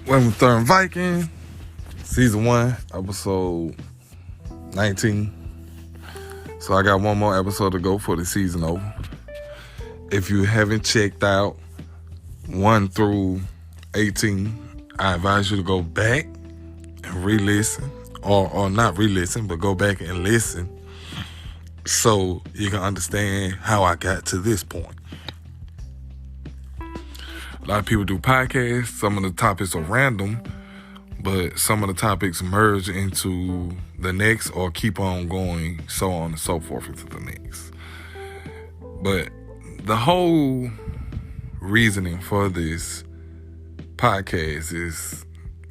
When Third Viking, season 1, episode 19. So I got one more episode to go for the season over. If you haven't checked out 1 through 18, I advise you to go back and re-listen, or not re-listen, but go back and listen so you can understand how I got to this point. A lot of people do podcasts. Some of the topics are random, but some of the topics merge into the next or keep on going, so on and so forth into the next. But the whole reasoning for this podcast is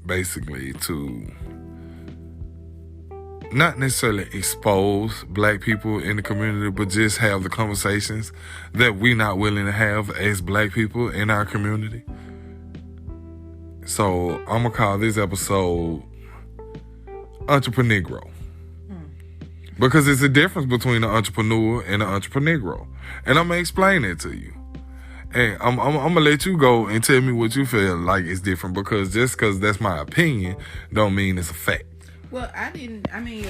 basically to not necessarily expose black people in the community, but just have the conversations that we're not willing to have as black people in our community. So I'm going to call this episode Entreprenegro. Because it's a difference between an entrepreneur and an entreprenegro. And I'm going to explain it to you. And I'm going to let you go and tell me what you feel like is different, because just because that's my opinion don't mean it's a fact. Well, a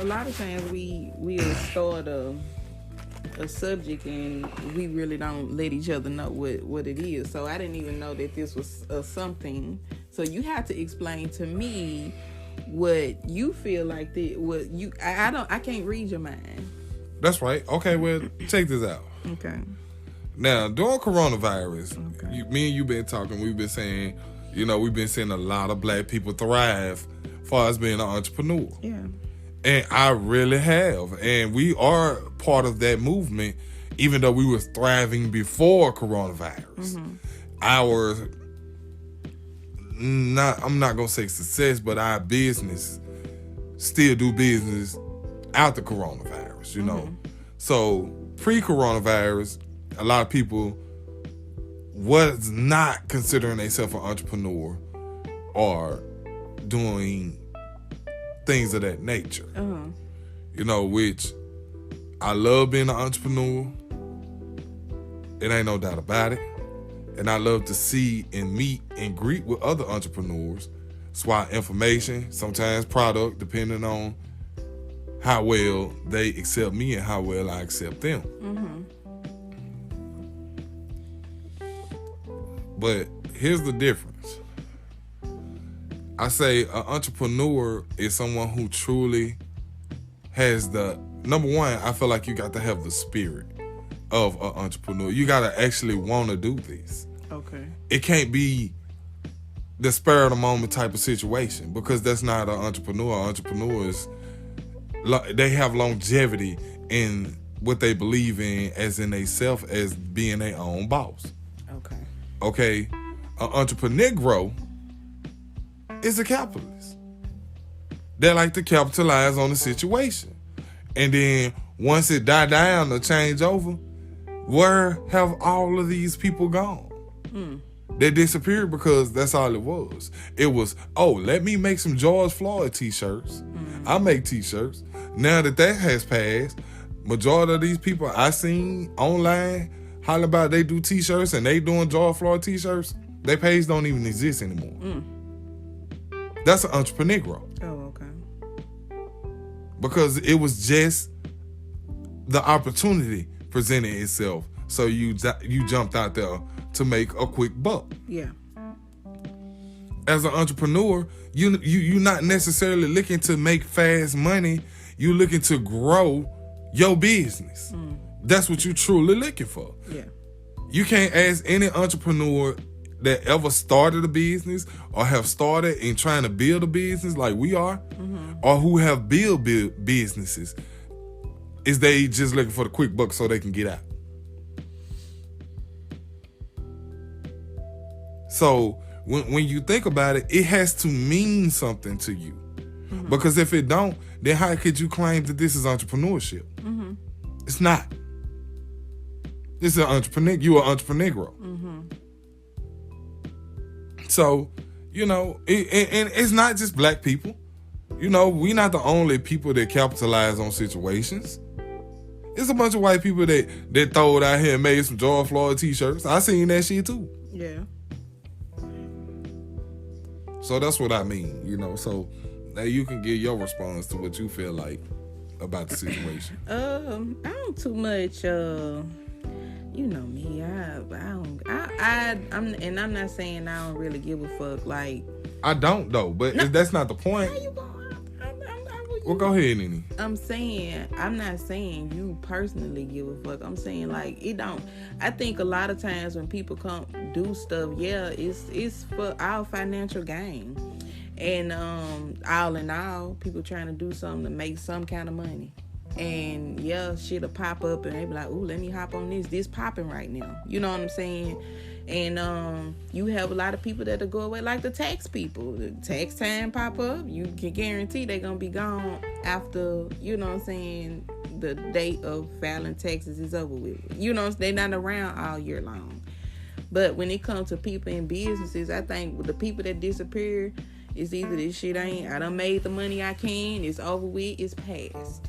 lot of times we will start a subject and we really don't let each other know what it is. So I didn't even know that this was something. So you have to explain to me what you feel like I can't read your mind. That's right. Okay, well, check this out. Okay. Now, during coronavirus, me and you been talking, we've been saying, we've been seeing a lot of black people thrive as far as being an entrepreneur. Yeah. And I really have. And we are part of that movement, even though we were thriving before coronavirus. Mm-hmm. I'm not going to say success, but our business still do business out the coronavirus, know. So pre-coronavirus, a lot of people was not considering themselves an entrepreneur or doing things of that nature. Which I love being an entrepreneur. It ain't no doubt about it. And I love to see and meet and greet with other entrepreneurs, swap information, sometimes product, depending on how well they accept me and how well I accept them. But here's the difference. I say an entrepreneur is someone who truly has number one, I feel like you got to have the spirit of an entrepreneur. You got to actually want to do this. Okay. It can't be the spur of the moment type of situation, because that's not an entrepreneur. Entrepreneurs, they have longevity in what they believe in, as in they self, as being their own boss. Okay. An entreprenegro is a capitalist. They like to capitalize on the situation. And then once it die down or change over, where have all of these people gone? They disappeared because that's all it was. It was, let me make some George Floyd t-shirts. I make t-shirts. Now that has passed, majority of these people I seen online hollering about they do t-shirts and they doing George Floyd t-shirts, their page don't even exist anymore. That's an entreprenegro. Oh, okay. Because it was just the opportunity presented itself. So you jumped out there to make a quick buck. Yeah. As an entrepreneur, you're not necessarily looking to make fast money. You're looking to grow your business. That's what you're truly looking for. Yeah. You can't ask any entrepreneur that ever started a business or have started in trying to build a business like we are, or who have built businesses, is they just looking for the quick buck so they can get out. So when you think about it, it has to mean something to you. Because if it don't, then how could you claim that this is entrepreneurship? It's not. This is an entrepreneur. You are an entreprenegro. So, and it's not just black people. We not the only people that capitalize on situations. It's a bunch of white people that throw it out here and made some George Floyd t-shirts. I seen that shit too. Yeah. So that's what I mean, you know. So now you can give your response to what you feel like about the situation. I don't too much. You know me. I'm not saying I don't really give a fuck. Like I don't though, but that's not the point. how you going? Well, go ahead, Nene. I'm not saying you personally give a fuck. I'm saying like it don't. I think a lot of times when people come do stuff, it's for our financial gain, and all in all, people trying to do something to make some kind of money, and shit'll pop up and they be like, ooh, let me hop on this popping right now. You know what I'm saying? And you have a lot of people that'll go away, like the tax people. The tax time pop up, you can guarantee they're gonna be gone after, you know what I'm saying, the date of filing taxes is over with. You know, they're not around all year long. But when it comes to people in businesses, I think with the people that disappear, it's either this shit I done made the money I can, it's over with, it's past.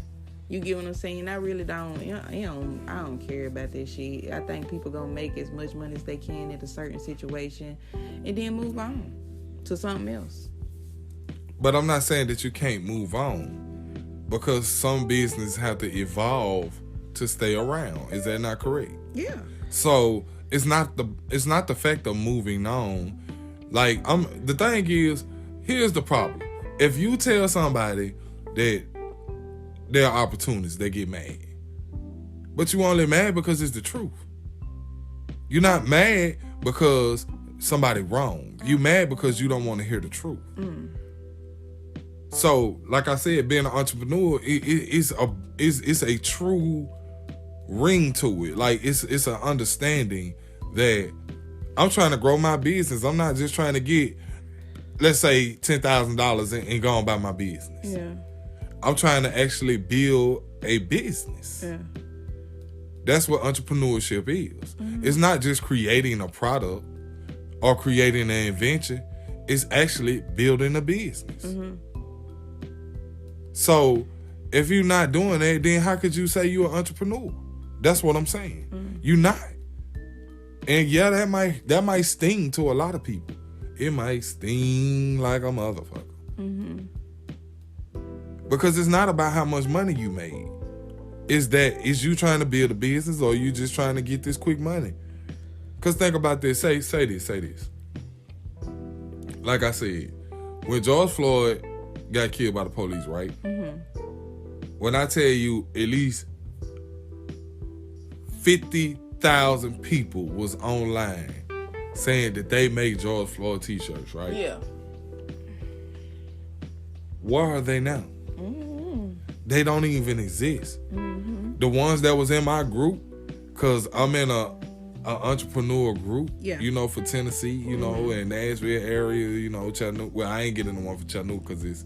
You get what I'm saying? I really don't. I don't care about that shit. I think people gonna make as much money as they can at a certain situation, and then move on to something else. But I'm not saying that you can't move on, because some business have to evolve to stay around. Is that not correct? Yeah. So it's not the fact of moving on. Like the thing is, here's the problem. If you tell somebody that there are opportunities, they get mad. But you only mad because it's the truth. You're not mad because somebody wrong. You mad because you don't want to hear the truth. So, like I said, being an entrepreneur, it's a true ring to it. Like it's an understanding that I'm trying to grow my business. I'm not just trying to get, let's say, $10,000 and go on by my business. Yeah. I'm trying to actually build a business. Yeah. That's what entrepreneurship is. It's not just creating a product or creating an invention. It's actually building a business. So if you're not doing that, then how could you say you're an entrepreneur? That's what I'm saying. You're not. And yeah, that might sting to a lot of people. It might sting like a motherfucker. Because it's not about how much money you made. Is you trying to build a business, or you just trying to get this quick money? Because think about this. Say this. Like I said, when George Floyd got killed by the police, right? When I tell you at least 50,000 people was online saying that they make George Floyd t-shirts, right? Yeah. Where are they now? They don't even exist. The ones that was in my group, because I'm in a entrepreneur group, you know, for Tennessee, you know, and Nashville area, you know, Chattanooga. Well, I ain't getting the one for Chattanooga because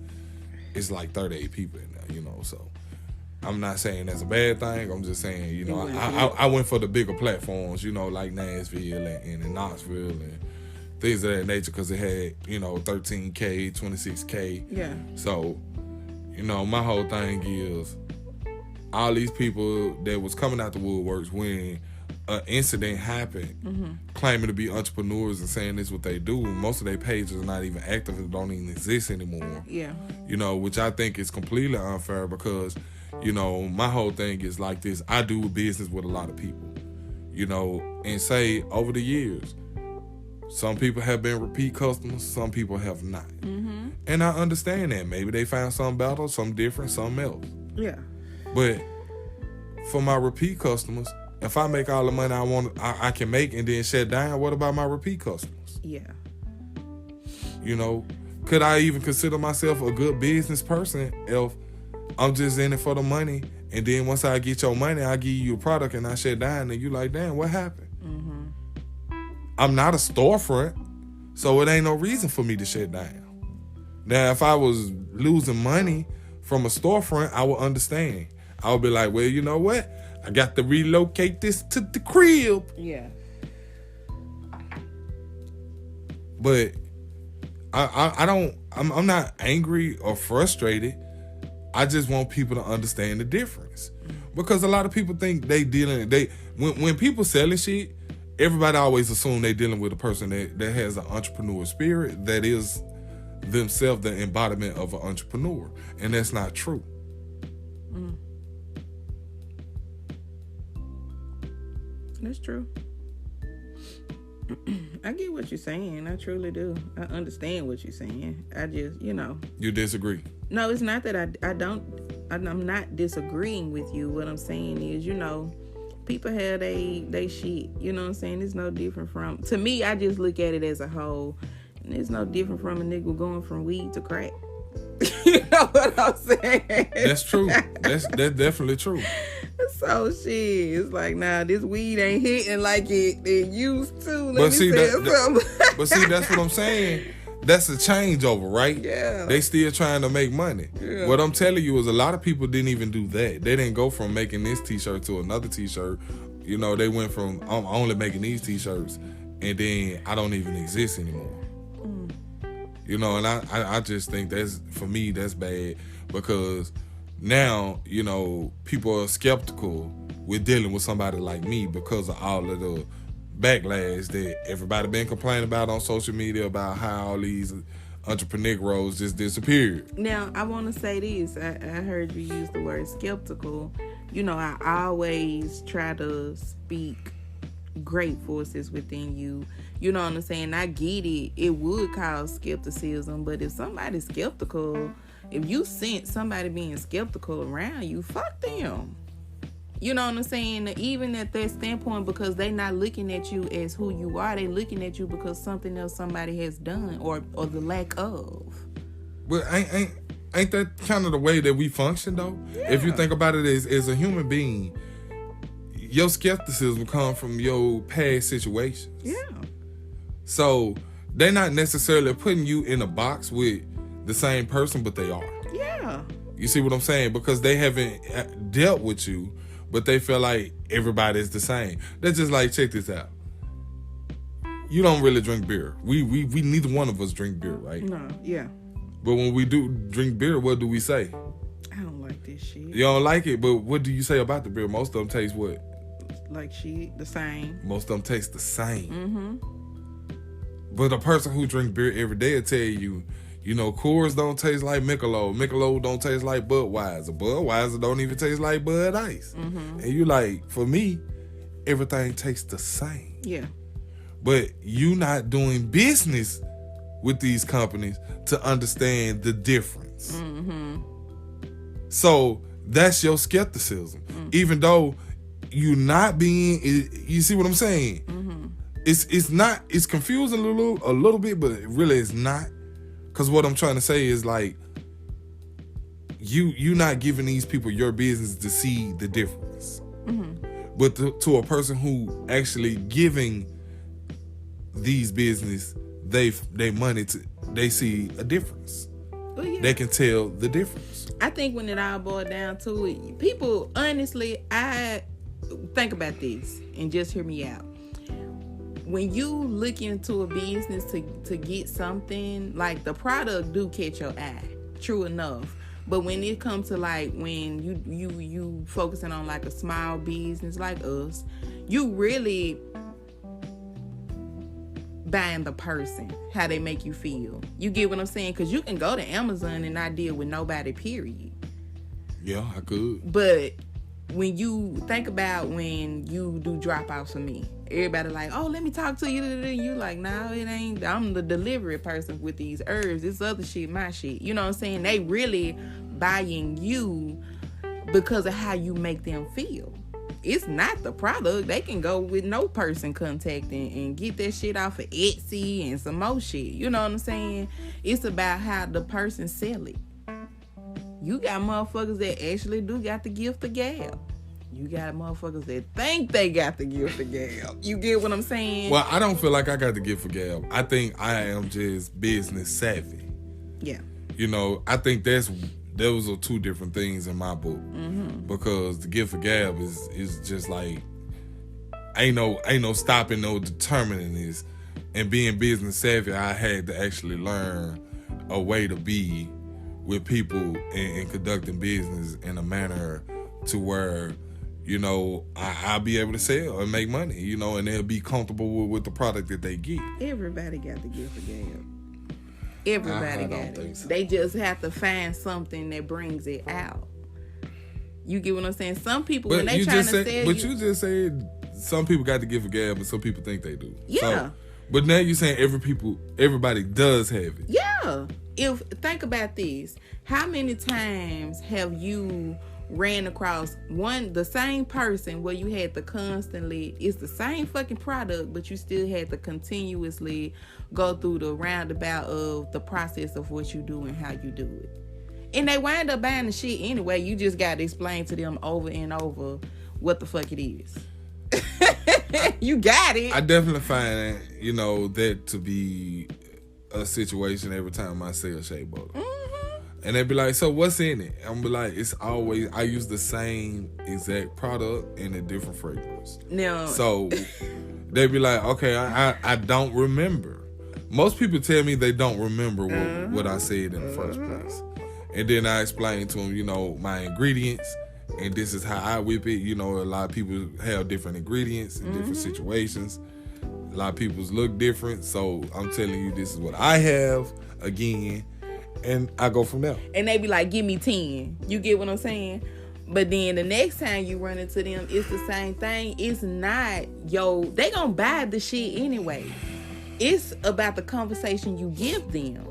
it's like 38 people in there, you know, so I'm not saying that's a bad thing. I'm just saying, you know, I went for the bigger platforms, you know, like Nashville and in Knoxville and things of that nature, because it had, you know, 13K, 26K. Yeah. So, you know, my whole thing is all these people that was coming out the woodworks when an incident happened, claiming to be entrepreneurs and saying this is what they do. Most of their pages are not even active and don't even exist anymore. Yeah. You know, which I think is completely unfair because, you know, my whole thing is like this. I do business with a lot of people, you know, and say over the years, some people have been repeat customers, some people have not. And I understand that. Maybe they found something better, something different, something else. Yeah. But for my repeat customers, if I make all the money I can make and then shut down, what about my repeat customers? Yeah. You know, could I even consider myself a good business person if I'm just in it for the money, and then once I get your money, I give you a product and I shut down, and you like, damn, what happened? I'm not a storefront, so it ain't no reason for me to shut down. Now, if I was losing money from a storefront, I would understand. I would be like, well, you know what? I got to relocate this to the crib. Yeah. But I'm not angry or frustrated. I just want people to understand the difference. Because a lot of people think when people selling shit, everybody always assume they dealing with a person that has an entrepreneur spirit that is themselves the embodiment of an entrepreneur, and that's not true. That's true. I get what you're saying. I truly do. I understand what you're saying. I just, You disagree? No, it's not that I'm not disagreeing with you. What I'm saying is, people have they shit. You know what I'm saying? It's no different from, to me, I just look at it as a whole. And it's no different from a nigga going from weed to crack. You know what I'm saying? That's true. That's definitely true. So shit, it's like, nah, this weed ain't hitting like it used to. But see, that's what I'm saying. That's a changeover, right? Yeah. They still trying to make money. Yeah. What I'm telling you is a lot of people didn't even do that. They didn't go from making this t-shirt to another t-shirt. They went from, I'm only making these t-shirts, and then I don't even exist anymore. And I just think for me, that's bad, because now, people are skeptical with dealing with somebody like me because of all of the backlash that everybody been complaining about on social media about how all these Entreprenegros just disappeared. Now, I want to say this. I heard you use the word skeptical. I always try to speak great forces within you. You know what I'm saying? I get it. It would cause skepticism, but if somebody's skeptical, if you sense somebody being skeptical around you, fuck them. You know what I'm saying? Even at that standpoint, because they not looking at you as who you are, they looking at you because something else somebody has done or the lack of. Well, ain't that kind of the way that we function, though? Yeah. If you think about it as a human being, your skepticism comes from your past situations. Yeah. So they're not necessarily putting you in a box with the same person, but they are. Yeah. You see what I'm saying? Because they haven't dealt with you, but they feel like everybody's the same. That's just like, check this out. You don't really drink beer. We neither one of us drink beer, right? No, yeah. But when we do drink beer, what do we say? I don't like this shit. You don't like it, but what do you say about the beer? Most of them taste what? Like shit, the same. Most of them taste the same. Mm-hmm. But a person who drink beer every day will tell you, Coors don't taste like Michelob. Michelob don't taste like Budweiser. Budweiser don't even taste like Bud Ice. Mm-hmm. And you like, for me, everything tastes the same. Yeah. But you not doing business with these companies to understand the difference. Mm-hmm. So that's your skepticism. Mm-hmm. Even though you not being, you see what I'm saying? Mm-hmm. It's confusing a little bit, but it really is not. Because what I'm trying to say is, like, you not giving these people your business to see the difference. Mm-hmm. But to a person who actually giving these business they money to, they see a difference. Well, yeah. They can tell the difference. I think when it all boils down to it, people, honestly, I think about this and just hear me out. When you look into a business to get something, like, the product do catch your eye, true enough. But when it comes to, like, when you focusing on, like, a small business like us, you really buying the person, how they make you feel. You get what I'm saying? Because you can go to Amazon and not deal with nobody, period. Yeah, I could. But when you think about when you do drop-offs for me, everybody like, oh, let me talk to you. You like, no, it ain't. I'm the delivery person with these herbs. This other shit, my shit. You know what I'm saying? They really buying you because of how you make them feel. It's not the product. They can go with no person contacting and get that shit off of Etsy and some more shit. You know what I'm saying? It's about how the person sell it. You got motherfuckers that actually do got the gift of gab. You got motherfuckers that think they got the gift of gab. You get what I'm saying? Well, I don't feel like I got the gift of gab. I think I am just business savvy. Yeah. I think those are two different things in my book. Mm-hmm. Because the gift of gab is just like, ain't no stopping, no determining this. And being business savvy, I had to actually learn a way to be with people and conducting business in a manner to where, I'll be able to sell and make money, and they'll be comfortable with the product that they get. Everybody got the gift of gab. Everybody I got don't it. think so. They just have to find something that brings it out. You get what I'm saying? Some people, when they trying to sell you... But you just said some people got the gift of gab, and some people think they do. Yeah. So, but now you're saying everybody does have it. Yeah. Think about this. How many times have you ran across the same person where you had to constantly, it's the same fucking product, but you still had to continuously go through the roundabout of the process of what you do and how you do it. And they wind up buying the shit anyway. You just got to explain to them over and over what the fuck it is. You got it. I definitely find that to be a situation every time I sell shea butter. Mm-hmm. And they be like, so what's in it? I'm be like, it's always, I use the same exact product in a different fragrance. No. So they be like, okay, I don't remember. Most people tell me they don't remember what I said in the first place. And then I explain to them, my ingredients, and this is how I whip it. A lot of people have different ingredients in different situations. A lot of people's look different. So I'm telling you, this is what I have again, and I go from there. And they be like, give me 10. You get what I'm saying? But then the next time you run into them, it's the same thing. It's not, they gonna buy the shit anyway. It's about the conversation you give them.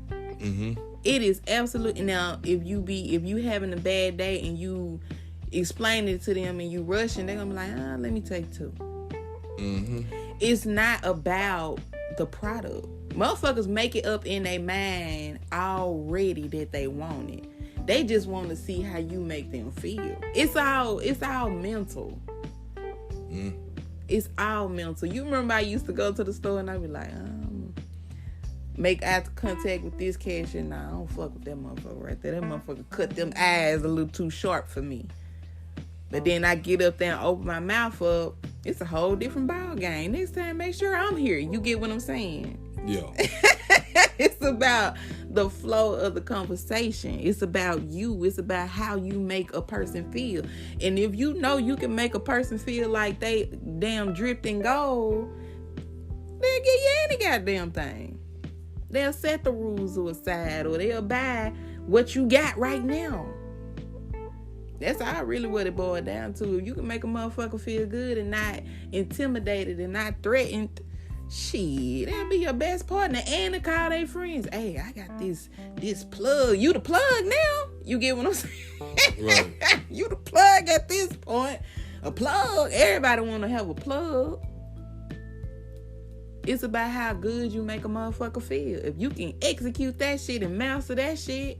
Mm-hmm. It is absolutely. Now, if you having a bad day and you explain it to them and you rushing, they're gonna be like, let me take 2. Mm-hmm. It's not about the product. Motherfuckers make it up in their mind already that they want it. They just want to see how you make them feel. It's all mental. Mm. It's all mental. You remember I used to go to the store and I'd be like, make eye contact with this cashier. Nah, I don't fuck with that motherfucker right there. That motherfucker cut them eyes a little too sharp for me. But then I get up there and open my mouth up. It's a whole different ball game. Next time, make sure I'm here. You get what I'm saying? Yeah. It's about the flow of the conversation. It's about you. It's about how you make a person feel. And if you know you can make a person feel like they damn dripped in gold, they'll give you any goddamn thing. They'll set the rules aside, or they'll buy what you got right now. That's all really what it boiled down to. If you can make a motherfucker feel good and not intimidated and not threatened, shit, that'll be your best partner. And to call their friends. Hey, I got this plug. You the plug now? You get what I'm saying? Right. You the plug at this point. A plug. Everybody want to have a plug. It's about how good you make a motherfucker feel. If you can execute that shit and master that shit,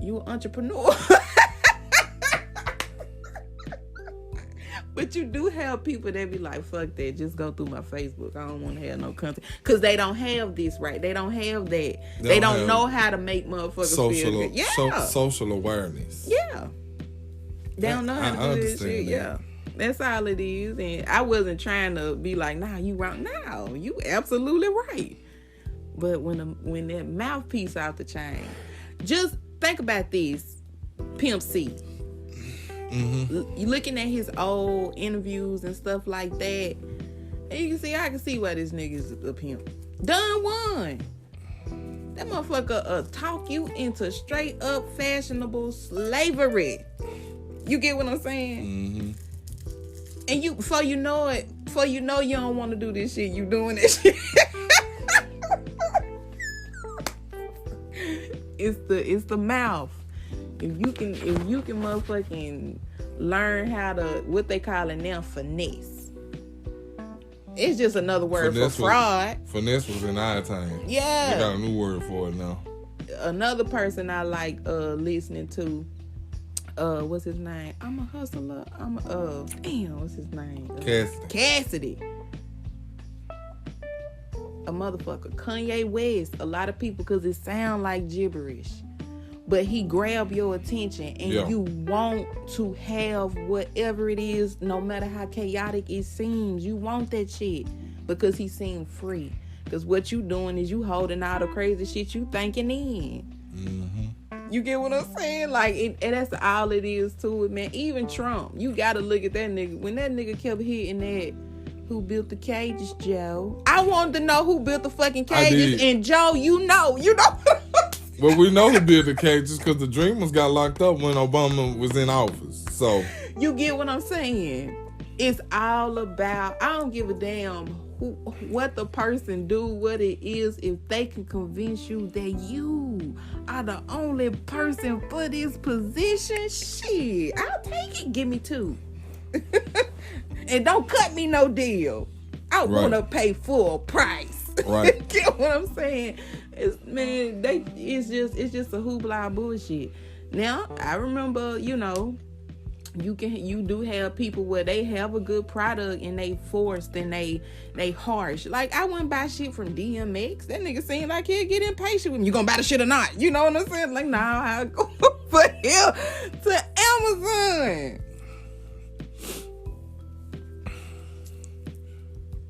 you an entrepreneur. But you do have people that be like, fuck that, just go through my Facebook. I don't want to have no content. Because they don't have this, right? They don't have that. They don't know how to make motherfuckers feel good. Yeah. Social awareness. Yeah. They don't know how to do this shit. That. Yeah. That's all it is. And I wasn't trying to be like, nah, you wrong. No, you absolutely right. But when that mouthpiece out the chain, just think about this. Pimp C. Mm-hmm. You looking at his old interviews and stuff like that, and I can see why this nigga's a pimp. Done one. That motherfucker talk you into straight up fashionable slavery. You get what I'm saying? Mm-hmm. And before you know you don't want to do this shit, you doing this shit. It's the mouth. If you can motherfucking learn how to, what they call it now, finesse. It's just another word for fraud. Finesse was in our time. Yeah. They got a new word for it now. Another person I like listening to, what's his name? I'm a hustler. What's his name? Cassidy. A motherfucker. Kanye West. A lot of people, because it sound like gibberish. But he grab your attention and you want to have whatever it is, no matter how chaotic it seems. You want that shit because he seemed free. Because what you doing is you holding all the crazy shit you thinking in. Mm-hmm. You get what I'm saying? Like, and that's all it is to it, man. Even Trump, you got to look at that nigga. When that nigga kept hitting that Who built the cages, Joe? I wanted to know who built the fucking cages, and Joe, you know. Well, we know who built the cages because the Dreamers got locked up when Obama was in office. So you get what I'm saying? It's all about, I don't give a damn what the person do, what it is, if they can convince you that you are the only person for this position, shit, I'll take it. Give me 2. And don't cut me no deal. I want to pay full price. Right. Get what I'm saying? It's just a hoopla bullshit. Now, I remember, you do have people where they have a good product and they forced and they harsh. Like, I wouldn't buy shit from DMX. That nigga seemed like he'd get impatient with me. You gonna buy the shit or not? You know what I'm saying? Like, nah, I go for him to Amazon.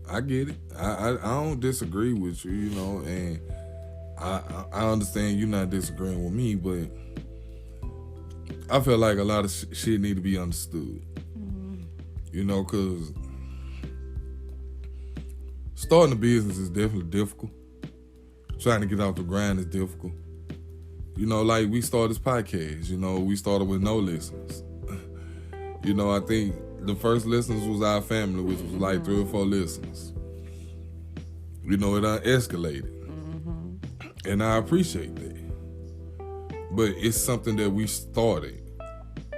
I get it. I don't disagree with you, and I understand you're not disagreeing with me, but I feel like a lot of shit need to be understood. Mm-hmm. Because starting a business is definitely difficult. Trying to get off the grind is difficult. Like we started this podcast, we started with no listeners. I think the first listeners was our family, which was like 3 or 4 listeners. It escalated. Mm-hmm. And I appreciate that. But it's something that we started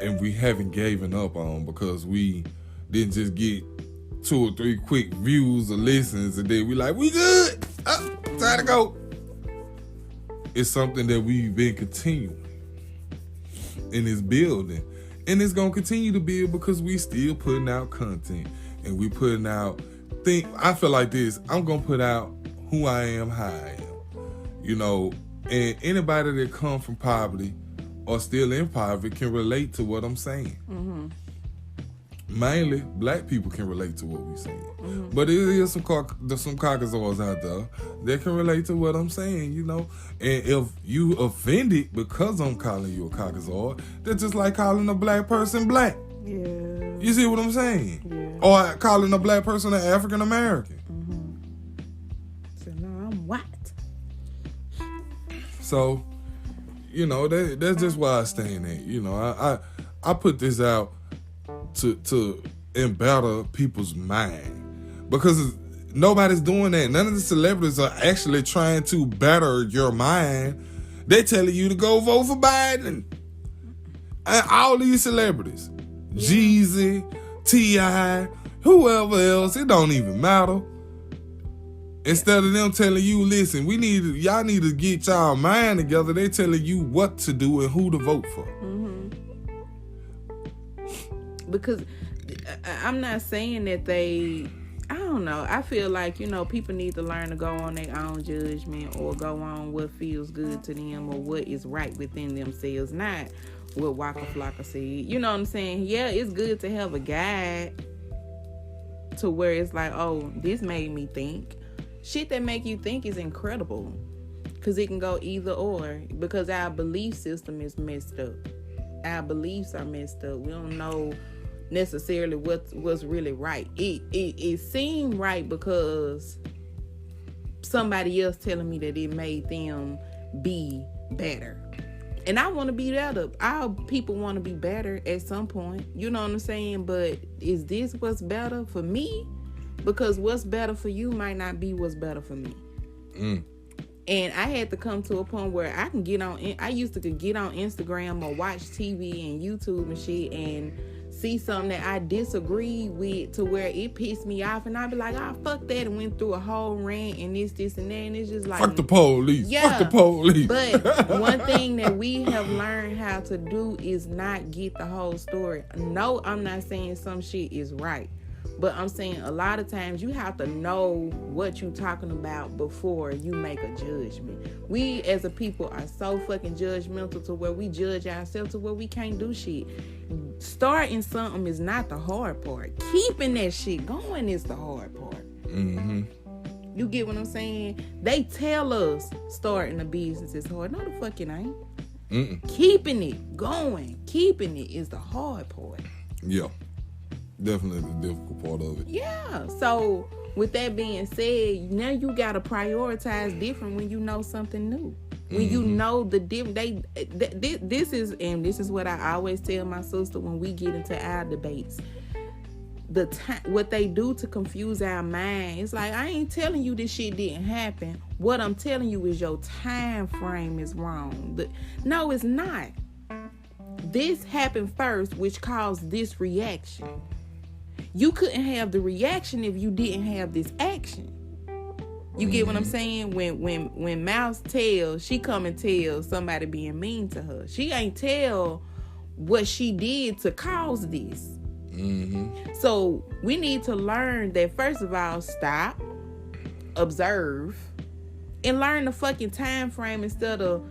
and we haven't given up on because we didn't just get 2 or 3 quick views or listens and then we like, we good. Time to go. It's something that we've been continuing and it's building. And it's going to continue to build because we still putting out content and we putting out things. I feel like this. I'm going to put out who I am, how I am. And anybody that come from poverty or still in poverty can relate to what I'm saying. Mm-hmm. Mainly, black people can relate to what we're saying. Mm-hmm. But there's some Caucasoids out there that can relate to what I'm saying, And if you offended because I'm calling you a Caucasoid, that's just like calling a black person black. Yeah. You see what I'm saying? Yeah. Or calling a black person an African American. Mm-hmm. So, no, I'm white. So, that's just why I stand at. I put this out to embetter people's mind because nobody's doing that. None of the celebrities are actually trying to better your mind. They're telling you to go vote for Biden. And all these celebrities, Jeezy, T.I., whoever else, it don't even matter. Instead of them telling you, listen, y'all need to get y'all mind together, they telling you what to do and who to vote for. Mm-hmm. Because I'm not saying that I don't know. I feel like, people need to learn to go on their own judgment or go on what feels good to them or what is right within themselves, not what Waka Flocka said. You know what I'm saying? Yeah, it's good to have a guide to where it's like, oh, this made me think. Shit that make you think is incredible because it can go either or because our belief system is messed up. Our beliefs are messed up. We don't know necessarily what's really right. It seemed right because somebody else telling me that it made them be better. And I want to be better. Our people want to be better at some point. You know what I'm saying? But is this what's better for me? Because what's better for you might not be what's better for me. Mm. And I had to come to a point where I used to get on Instagram or watch TV and YouTube and shit and see something that I disagree with to where it pissed me off and I'd be like, fuck that, and went through a whole rant and this and that, and it's just like, fuck the police. Yeah. Fuck the police. But one thing that we have learned how to do is not get the whole story. No, I'm not saying some shit is right. But I'm saying a lot of times you have to know what you're talking about before you make a judgment. We as a people are so fucking judgmental to where we judge ourselves to where we can't do shit. Starting something is not the hard part. Keeping that shit going is the hard part. Mm-hmm. You get what I'm saying? They tell us starting a business is hard. No, the fuck it ain't. Mm-mm. Keeping it going, keeping it is the hard part. Yeah. Definitely the difficult part of it. Yeah. So with that being said, now you gotta prioritize different when you know something new. When you know the different, this is what I always tell my sister when we get into our debates. The time, what they do to confuse our mind, it's like, I ain't telling you this shit didn't happen. What I'm telling you is your time frame is wrong. No, it's not. This happened first, which caused this reaction. You couldn't have the reaction if you didn't have this action. You get what I'm saying? When Mouse tells, she come and tell somebody being mean to her. She ain't tell what she did to cause this. So we need to learn that, first of all, stop, observe, and learn the fucking time frame instead of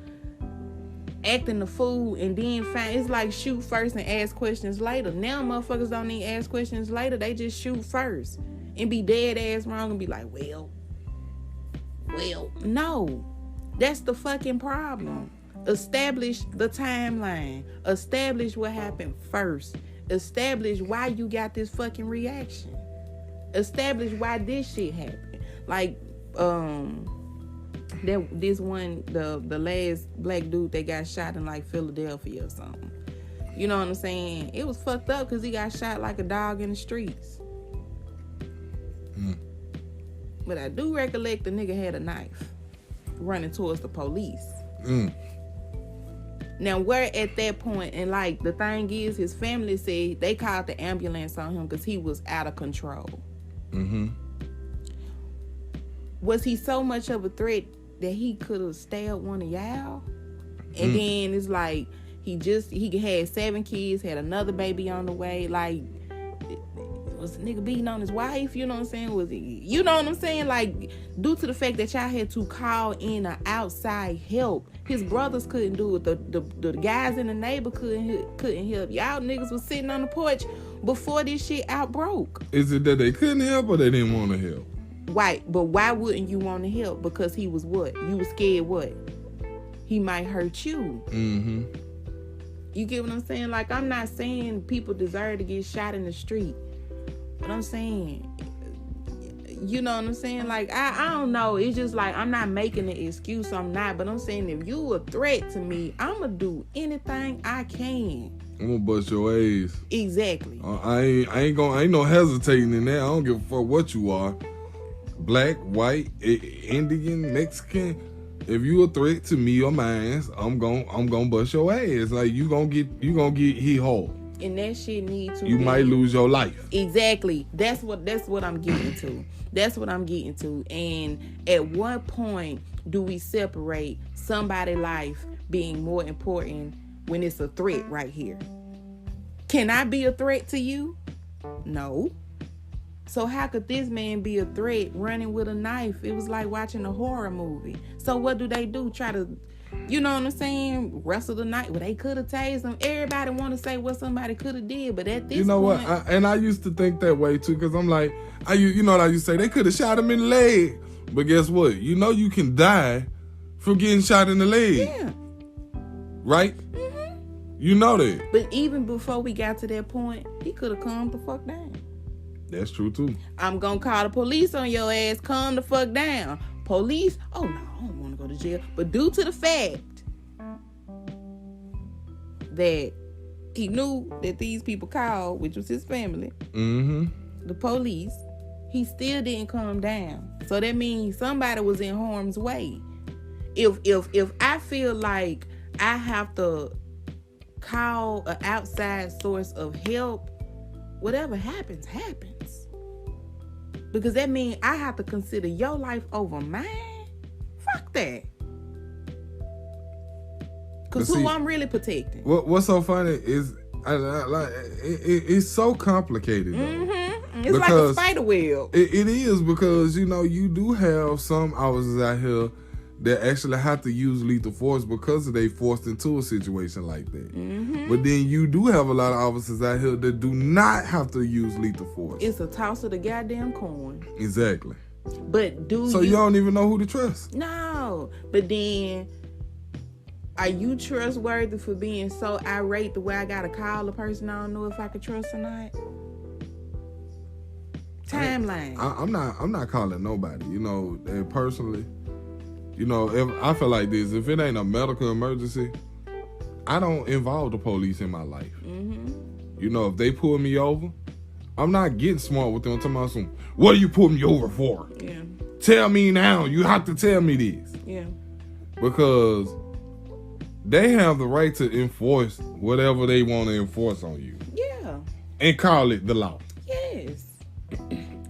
acting the fool and then find. It's like shoot first and ask questions later. Now motherfuckers don't need ask questions later. They just shoot first and be dead ass wrong and be like, well, no. That's the fucking problem. Establish the timeline. Establish what happened first. Establish why you got this fucking reaction. Establish why this shit happened. Like, this one, the last black dude that got shot in like Philadelphia or something. You know what I'm saying? It was fucked up because he got shot like a dog in the streets. But I do recollect the nigga had a knife running towards the police. Now, we're at that point, and like the thing is, his family said they called the ambulance on him because he was out of control. Was he so much of a threat that he could have stabbed one of y'all? And then it's like he had 7 kids, had another baby on the way. Like, was the nigga beating on his wife? You know what I'm saying? Was he? You know what I'm saying? Like, due to the fact that y'all had to call in an outside help, his brothers couldn't do it. The guys in the neighbor couldn't help. Y'all niggas was sitting on the porch before this shit outbroke. Is it that they couldn't help or they didn't want to help? Right, but why wouldn't you want to help? Because he was what? You was scared what? He might hurt you. You get what I'm saying? Like, I'm not saying people deserve to get shot in the street. But I'm saying, you know what I'm saying? Like, I don't know. It's just like, I'm not making an excuse. I'm not. But I'm saying, if you a threat to me, I'm going to do anything I can. I'm going to bust your ass. Exactly. I ain't no hesitating in that. I don't give a fuck what you are. Black, white, Indian, Mexican. If you a threat to me or mine, I'm gonna bust your ass. Like, you gonna get hit hard. And that shit needs to. You might lose your life. Exactly. That's what I'm getting to. That's what I'm getting to. And at what point do we separate somebody's life being more important when it's a threat right here? Can I be a threat to you? No. So how could this man be a threat running with a knife? It was like watching a horror movie. So what do? Try to, you know what I'm saying, wrestle the knife? Well, they could have tased him. Everybody want to say what somebody could have did, but at this point... I used to think that way too, because I'm like, you know what I used to say? They could have shot him in the leg. But guess what? You know you can die from getting shot in the leg. Yeah. Right? You know that. But even before we got to that point, he could have calmed the fuck down. That's true too. I'm gonna call the police on your ass. Calm the fuck down. Police? Oh no, I don't want to go to jail. But due to the fact that he knew that these people called, which was his family, the police, he still didn't calm down. So that means somebody was in harm's way. If I feel like I have to call an outside source of help, whatever happens. Because that means I have to consider your life over mine. Fuck that. Because who I'm really protecting. What's so funny is it's so complicated. It's like a spider web. It is, because, you know, you do have some officers out here that actually have to use lethal force because they forced into a situation like that. But then you do have a lot of officers out here that do not have to use lethal force. It's a toss of the goddamn coin. Exactly. But you don't even know who to trust. No. But then, are you trustworthy for being so irate the way I gotta call a person I don't know if I could trust or not? timeline. I'm not calling nobody. You know, and personally, you know, if I feel like this, if it ain't a medical emergency, I don't involve the police in my life. Mm-hmm. You know, if they pull me over, I'm not getting smart with them. I'm talking about some, what do you pull me over for? Yeah. Tell me now. You have to tell me this. Yeah. Because they have the right to enforce whatever they want to enforce on you. Yeah. And call it the law. Yes.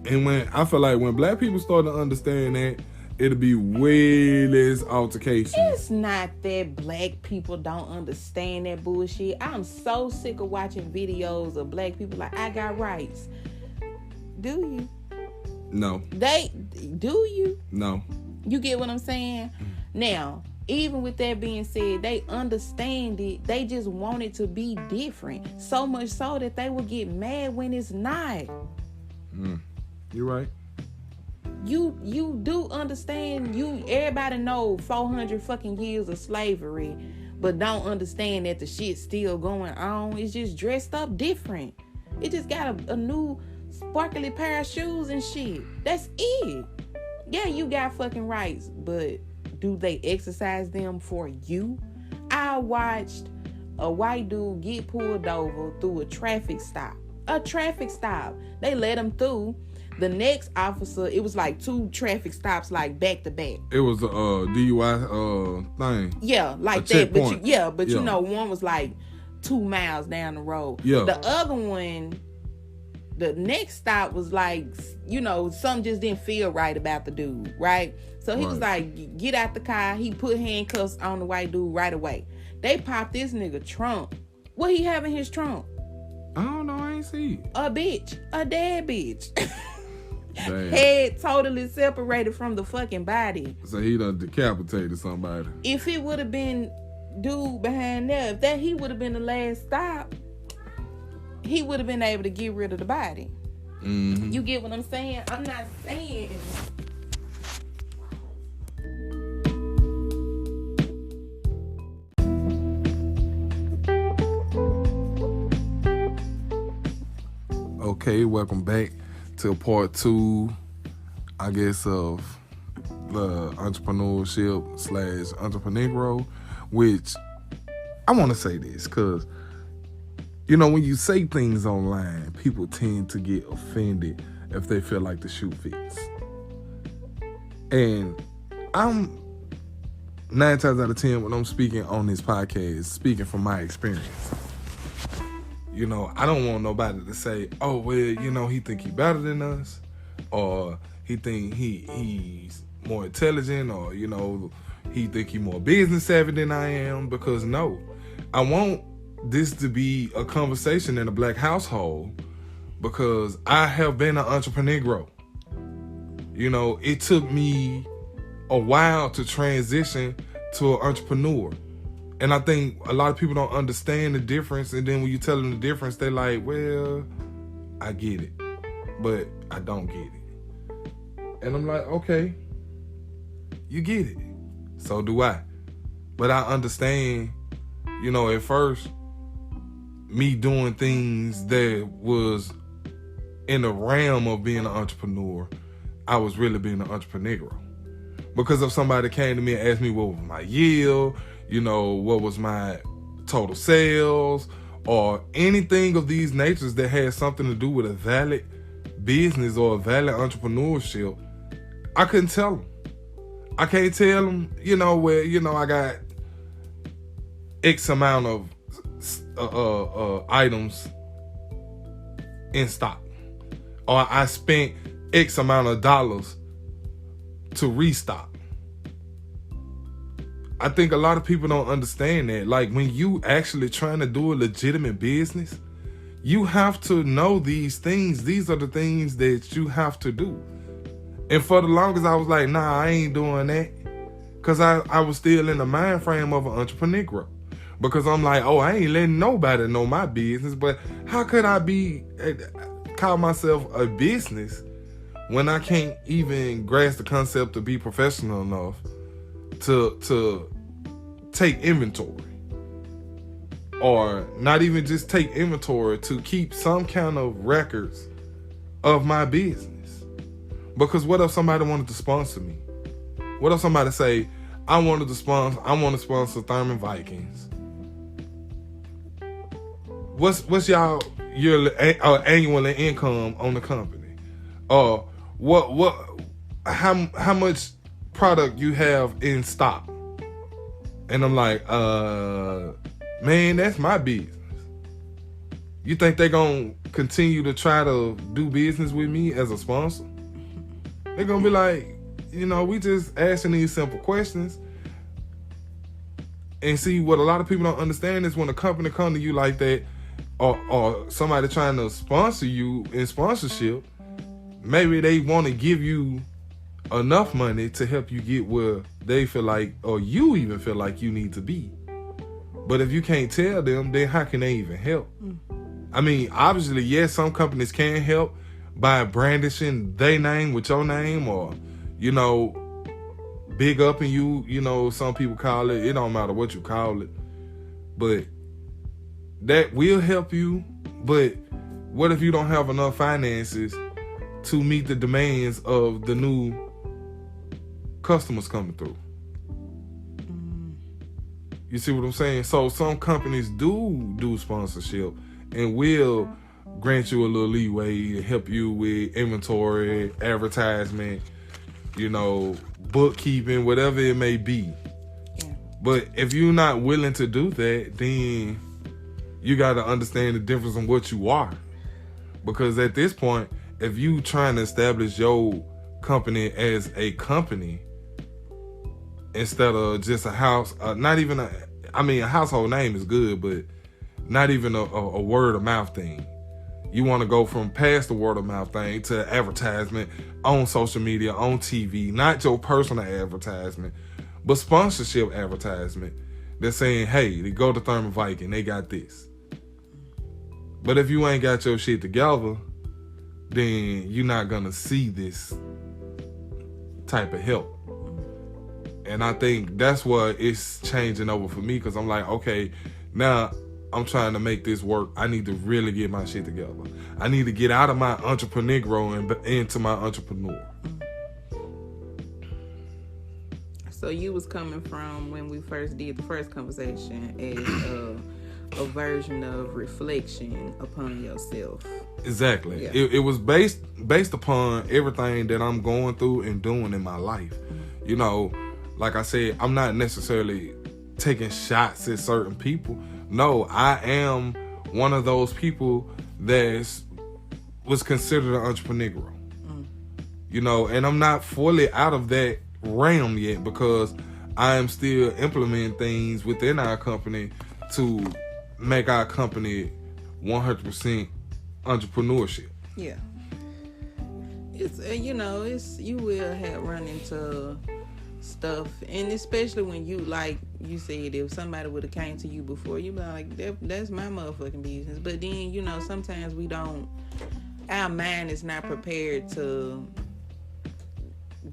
And when I feel like when black people start to understand that, it'll be way less altercations. It's not that black people don't understand that bullshit. I'm so sick of watching videos of black people like, I got rights. Do you? No. Do you? No. You get what I'm saying? Now, even with that being said, they understand it. They just want it to be different. So much so that they will get mad when it's not. You're right. You do understand. Everybody know 400 fucking years of slavery, but don't understand that the shit's still going on. It's just dressed up different. It just got a new sparkly pair of shoes and shit. That's it. Yeah, you got fucking rights, but do they exercise them for you? I watched a white dude get pulled over through a traffic stop. They let him through. The next officer, it was like 2 traffic stops, like back to back. It was a DUI thing. Yeah, like that. But you know, one was like 2 miles down the road. Yeah. The other one, the next stop was like, you know, something just didn't feel right about the dude, right? So he was like, get out the car. He put handcuffs on the white dude right away. They popped this nigga trunk. What he have in his trunk? I don't know. I ain't see it. A bitch. A dead bitch. Damn. Head totally separated from the fucking body. So he done decapitated somebody. If it would have been dude behind there, if he would have been the last stop, he would have been able to get rid of the body. Mm-hmm. You get what I'm saying? I'm not saying. Okay, welcome back to part 2, I guess, of the entrepreneurship / Entreprenegro, which I want to say this because, you know, when you say things online, people tend to get offended if they feel like the shoe fits. And I'm 9 times out of 10 when I'm speaking on this podcast, speaking from my experience. You know, I don't want nobody to say, oh, well, you know, he think he better than us, or he think he's more intelligent, or, you know, he think he more business savvy than I am, because no. I want this to be a conversation in a black household, because I have been an entrepreneur. You know, it took me a while to transition to an entrepreneur. And I think a lot of people don't understand the difference. And then when you tell them the difference, they're like, well, I get it, but I don't get it. And I'm like, okay, you get it. So do I. But I understand, you know, at first, me doing things that was in the realm of being an entrepreneur, I was really being an entrepreneur. Because if somebody came to me and asked me what was my yield, you know, what was my total sales, or anything of these natures that had something to do with a valid business or a valid entrepreneurship, I couldn't tell them. I can't tell them, you know, where, you know, I got X amount of items in stock, or I spent X amount of dollars to restock. I think a lot of people don't understand that. Like, when you actually trying to do a legitimate business, you have to know these things. These are the things that you have to do. And for the longest, I was like, nah, I ain't doing that. Because I was still in the mind frame of an entrepreneur. Because I'm like, oh, I ain't letting nobody know my business. But how could I call myself a business when I can't even grasp the concept to be professional enough to take inventory, or not even just take inventory, to keep some kind of records of my business? Because what if somebody wanted to sponsor me? What if somebody say, I want to sponsor Thurman Vikings. What's y'all yearly annual income on the company? Or how much product you have in stock? And I'm like, man, that's my business. You think they're gonna continue to try to do business with me as a sponsor? They're gonna be like, we just asking these simple questions. And see, what a lot of people don't understand is when a company come to you like that, or somebody trying to sponsor you in sponsorship, maybe they want to give you enough money to help you get where they feel like, or you even feel like you need to be. But if you can't tell them, then how can they even help? I mean, obviously, yes, some companies can help by brandishing their name with your name, or, big up in you, some people call it. It don't matter what you call it. But that will help you. But what if you don't have enough finances to meet the demands of the new customers coming through? You see what I'm saying? So some companies do sponsorship and will grant you a little leeway to help you with inventory, advertisement, bookkeeping, whatever it may be. Yeah. But if you're not willing to do that, then you got to understand the difference in what you are. Because at this point, if you trying to establish your company as a company instead of just a house, a household name is good, but not even a word of mouth thing. You want to go from past the word of mouth thing to advertisement on social media, on TV, not your personal advertisement, but sponsorship advertisement. They're saying, hey, they go to Thurman Viking, they got this. But if you ain't got your shit together, then you're not going to see this type of help. And I think that's what it's changing over for me, because I'm like, okay, now I'm trying to make this work. I need to really get my shit together. I need to get out of my entreprenegro and into my entrepreneur. So you was coming from, when we first did the first conversation, as a version of reflection upon yourself. Exactly. Yeah. It was based upon everything that I'm going through and doing in my life. Like I said, I'm not necessarily taking shots at certain people. No, I am one of those people that was considered an entrepreneur. And I'm not fully out of that realm yet, because I am still implementing things within our company to make our company 100% entrepreneurship. Yeah. It's you will have run into stuff, and especially when you, like you said, if somebody would have came to you before, you be like, that's my motherfucking business. But then sometimes our mind is not prepared to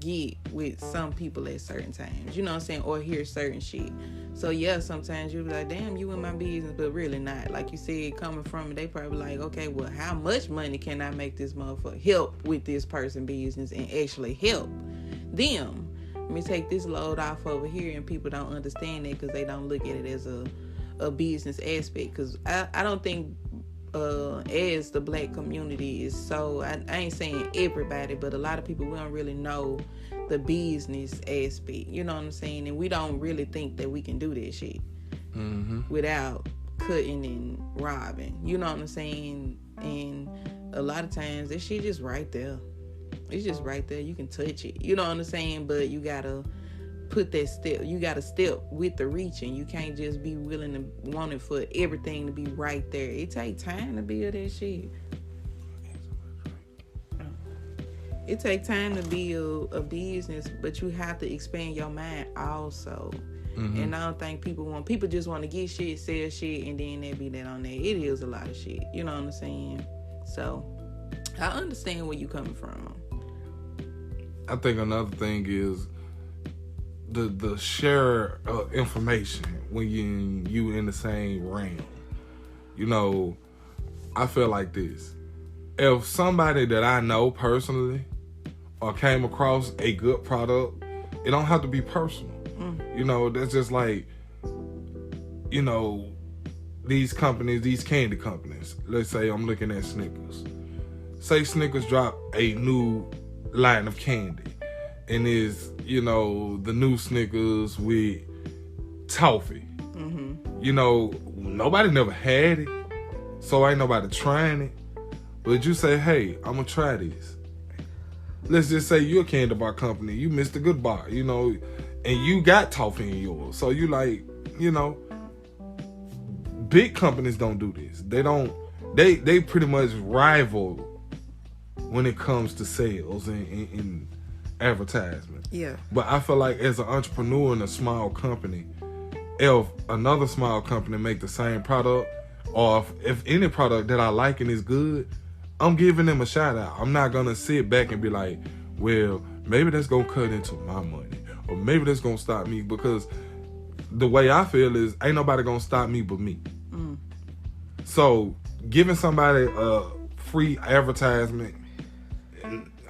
get with some people at certain times, or hear certain shit. So yeah, sometimes you be like, damn, you in my business, but really not. Like you said, coming from it, they probably like, okay, well, how much money can I make this motherfucker help with this person business and actually help them? Let me take this load off over here. And people don't understand that because they don't look at it as a business aspect. Because I don't think as the black community is so, I ain't saying everybody, but a lot of people, we don't really know the business aspect. You know what I'm saying? And we don't really think that we can do that shit without cutting and robbing. You know what I'm saying? And a lot of times that shit just right there. It's just right there. You can touch it. You know what I'm saying? But you gotta put that step. You gotta step with the reaching. You can't just be willing to want it for everything to be right there. It take time to build that shit. It take time to build a business, but you have to expand your mind also. And I don't think people just want to get shit, sell shit, and then they be that on there. It is a lot of shit. You know what I'm saying? So I understand where you coming from. I think another thing is the share information when you in the same realm. I feel like this. If somebody that I know personally, or came across a good product, it don't have to be personal. You know, that's just like, you know, these companies, these candy companies. Let's say I'm looking at Snickers. Say Snickers drop a new line of candy, and is, you know, the new Snickers with toffee. You know, nobody never had it, so ain't nobody trying it. But you say, hey, I'm gonna try this. Let's just say you're a candy bar company, you missed a good bar, you know, and you got toffee in yours. So you like, you know, big companies don't do this. They pretty much rival when it comes to sales and advertisement. Yeah. But I feel like as an entrepreneur in a small company, if another small company make the same product, or if any product that I like and is good, I'm giving them a shout out. I'm not gonna sit back and be like, well, maybe that's gonna cut into my money, or maybe that's gonna stop me, because the way I feel is ain't nobody gonna stop me but me. So giving somebody a free advertisement,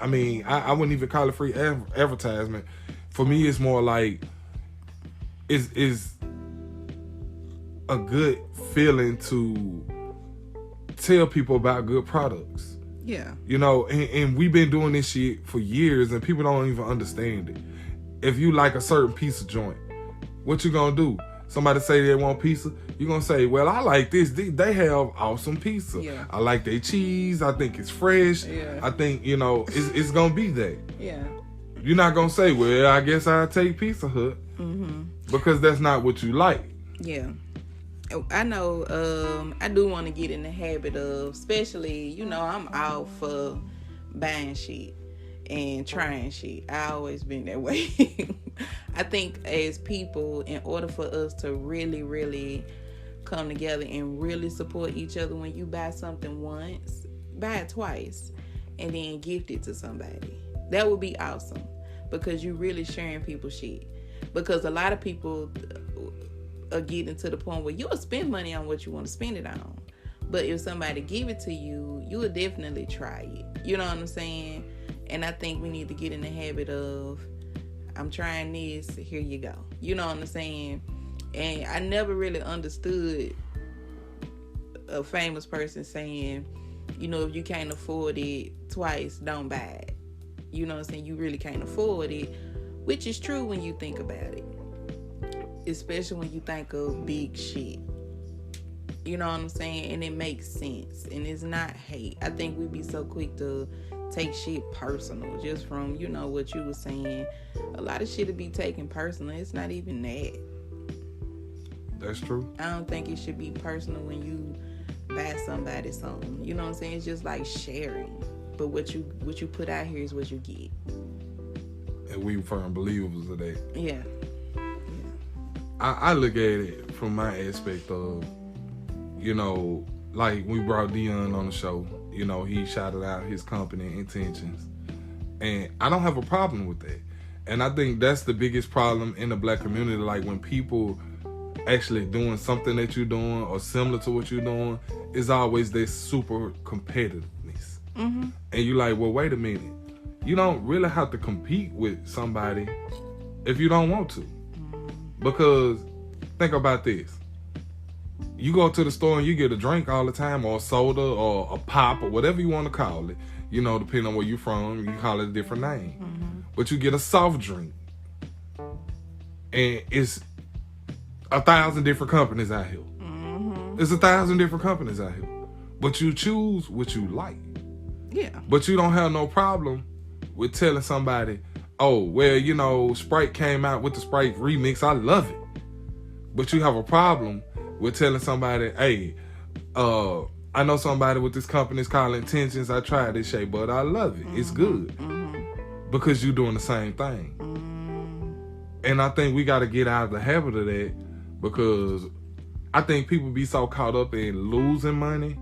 I mean, I wouldn't even call it free advertisement. For me, it's more like is a good feeling to tell people about good products. Yeah. You know, and we've been doing this shit for years, and people don't even understand it. If you like a certain piece of joint, what you gonna do? Somebody say they want pizza, you gonna say, well, I like this. They have awesome pizza. Yeah. I like their cheese. I think it's fresh. Yeah. I think, you know, it's gonna be that. Yeah. You're not gonna say, well, I guess I'll take Pizza Hut. Because that's not what you like. Yeah. I know, I do want to get in the habit of, especially, you know, I'm out for buying shit and trying shit. I always been that way. I think as people, in order for us to really, really come together and really support each other, when you buy something once, buy it twice and then gift it to somebody. That would be awesome, because you really sharing people's shit. Because a lot of people are getting to the point where you'll spend money on what you want to spend it on. But if somebody give it to you, you would definitely try it. You know what I'm saying? And I think we need to get in the habit of, I'm trying this, here you go. You know what I'm saying? And I never really understood a famous person saying, you know, if you can't afford it twice, don't buy it. You know what I'm saying? You really can't afford it, which is true when you think about it. Especially when you think of big shit. You know what I'm saying? And it makes sense. And it's not hate. I think we be so quick to take shit personal. Just from, you know, what you were saying. A lot of shit to be taken personal. It's not even that. That's true. I don't think it should be personal when you buy somebody something. You know what I'm saying? It's just like sharing. But what you put out here is what you get. And we firm believers of that. Yeah. I look at it from my aspect of, you know, like we brought Dion on the show. You know, he shouted out his company intentions. And I don't have a problem with that. And I think that's the biggest problem in the black community. Like when people actually doing something that you're doing or similar to what you're doing, is always this super competitiveness. And you're like, well, wait a minute. You don't really have to compete with somebody if you don't want to. Because think about this. You go to the store and you get a drink all the time, or a soda or a pop or whatever you want to call it. You know, depending on where you're from, you call it a different name. But you get a soft drink. And it's 1,000 different companies out here. It's 1,000 different companies out here. But you choose what you like. Yeah. But you don't have no problem with telling somebody, oh, well, you know, Sprite came out with the Sprite remix. I love it. But you have a problem with telling somebody, hey, I know somebody with this company is called Intentions. I tried this shit, but I love it. It's good. Because you're doing the same thing. And I think we got to get out of the habit of that, because I think people be so caught up in losing money,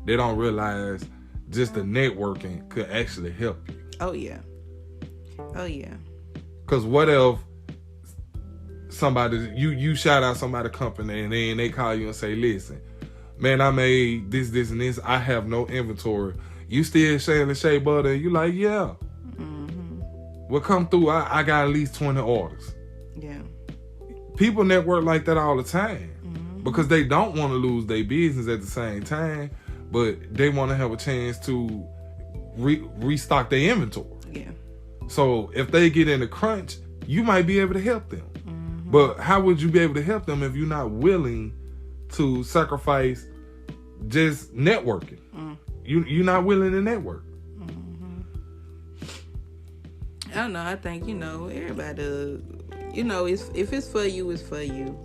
they don't realize just the networking could actually help you. Oh, yeah. Oh, yeah. Because what if somebody, you shout out somebody's company and then they call you and say, listen, man, I made this, this, and this. I have no inventory. You still selling shea butter? And you like, yeah. will come through. I got at least 20 orders. Yeah. People network like that all the time because they don't want to lose their business at the same time, but they want to have a chance to restock their inventory. Yeah. So if they get in a crunch, you might be able to help them. But how would you be able to help them if you're not willing to sacrifice just networking? You're not willing to network. I don't know. I think, everybody, if it's for you, it's for you.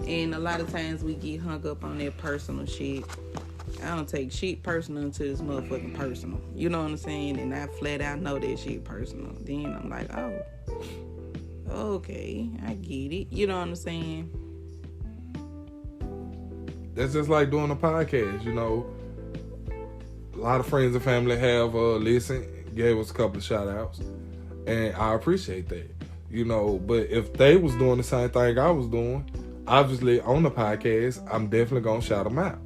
And a lot of times we get hung up on that personal shit. I don't take shit personal until it's motherfucking personal. You know what I'm saying? And I flat out know that shit personal. Then I'm like, oh, okay, I get it. You know what I'm saying? That's just like doing a podcast, A lot of friends and family have listened, gave us a couple of shout outs, and I appreciate that, But if they was doing the same thing I was doing, obviously on the podcast, I'm definitely gonna shout them out.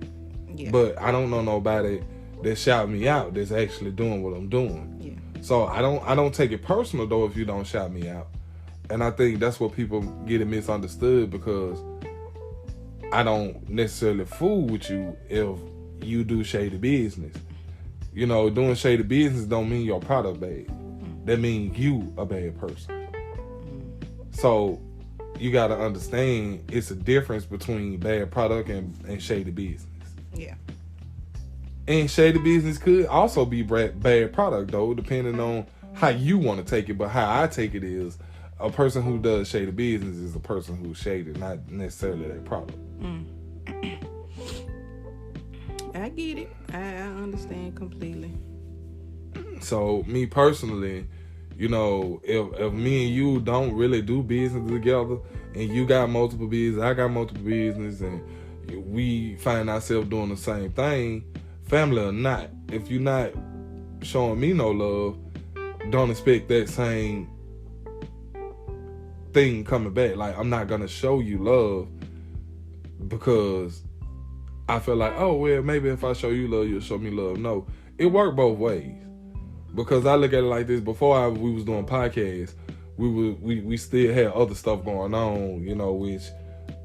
Yeah. But I don't know nobody that shout me out that's actually doing what I'm doing. Yeah. So I don't take it personal though if you don't shout me out. And I think that's what people get it misunderstood, because I don't necessarily fool with you if you do shady business. Doing shady business don't mean your product bad. That means you a bad person. So you got to understand it's a difference between bad product and shady business. Yeah. And shady business could also be bad product though, depending on how you want to take it. But how I take it is, a person who does shady business is a person who's shady, not necessarily their product. I get it. I understand completely. So me personally, if me and you don't really do business together, and you got multiple business, I got multiple business, and we find ourselves doing the same thing, family or not, if you're not showing me no love, don't expect that same thing coming back. Like, I'm not gonna show you love because I feel like, oh well, maybe if I show you love, you'll show me love. No, it worked both ways, because I look at it like this. Before we was doing podcasts, we still had other stuff going on, which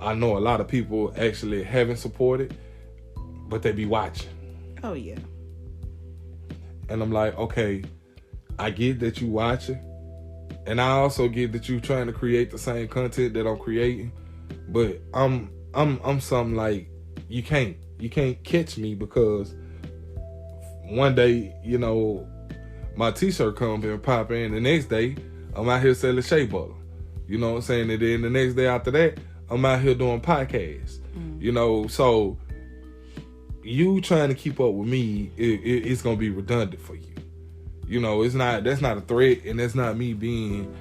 I know a lot of people actually haven't supported, but they be watching. Oh yeah. And I'm like, okay, I get that you watching, and I also get that you trying to create the same content that I'm creating, but I'm something like, you can't catch me, because one day, my t-shirt comes and pop in, the next day I'm out here selling shea butter. You know what I'm saying? And then the next day after that, I'm out here doing podcasts. So you trying to keep up with me, it's gonna be redundant for you. That's not a threat, and that's not me being,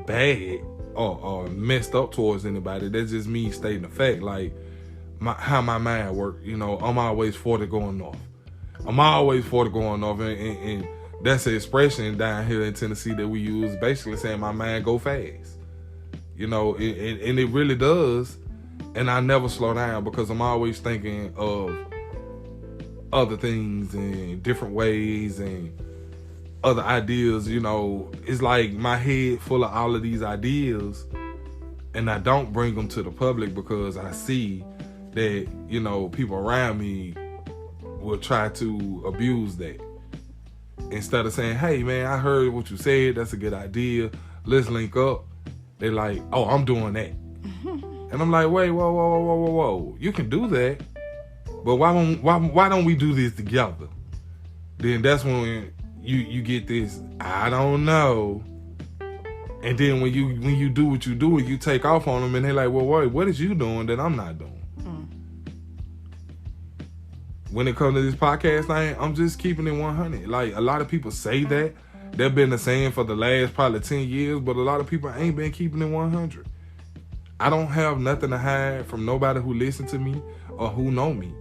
bad or messed up towards anybody. That's just me stating the fact, like how my mind works. I'm always for the going off. And that's an expression down here in Tennessee that we use, basically saying my mind go fast. And it really does. And I never slow down, because I'm always thinking of other things and different ways and other ideas. It's like my head full of all of these ideas, and I don't bring them to the public because I see that, people around me will try to abuse that. Instead of saying, hey man, I heard what you said, that's a good idea, let's link up, they're like, oh, I'm doing that. And I'm like, wait, whoa, you can do that, but why don't we do this together? Then that's when you get this, I don't know. And then when you do what you do, you take off on them, and they're like, well, wait, what is you doing that I'm not doing? When it comes to this podcast thing, I'm just keeping it 100. Like, a lot of people say that. They've been the same for the last probably 10 years, but a lot of people ain't been keeping it 100. I don't have nothing to hide from nobody who listen to me or who know me.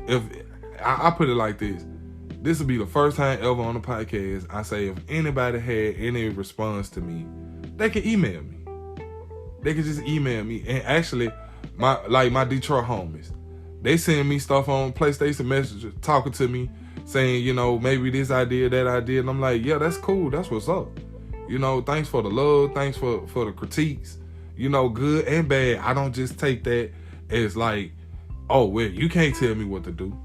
If I put it like this will be the first time ever on the podcast I say, if anybody had any response to me, they can email me. They can just email me. And actually, my Detroit homies, they send me stuff on PlayStation Messenger, talking to me, saying, maybe this idea, that idea. And I'm like, yeah, that's cool. That's what's up. Thanks for the love. Thanks for the critiques. Good and bad. I don't just take that as like, oh, well, you can't tell me what to do.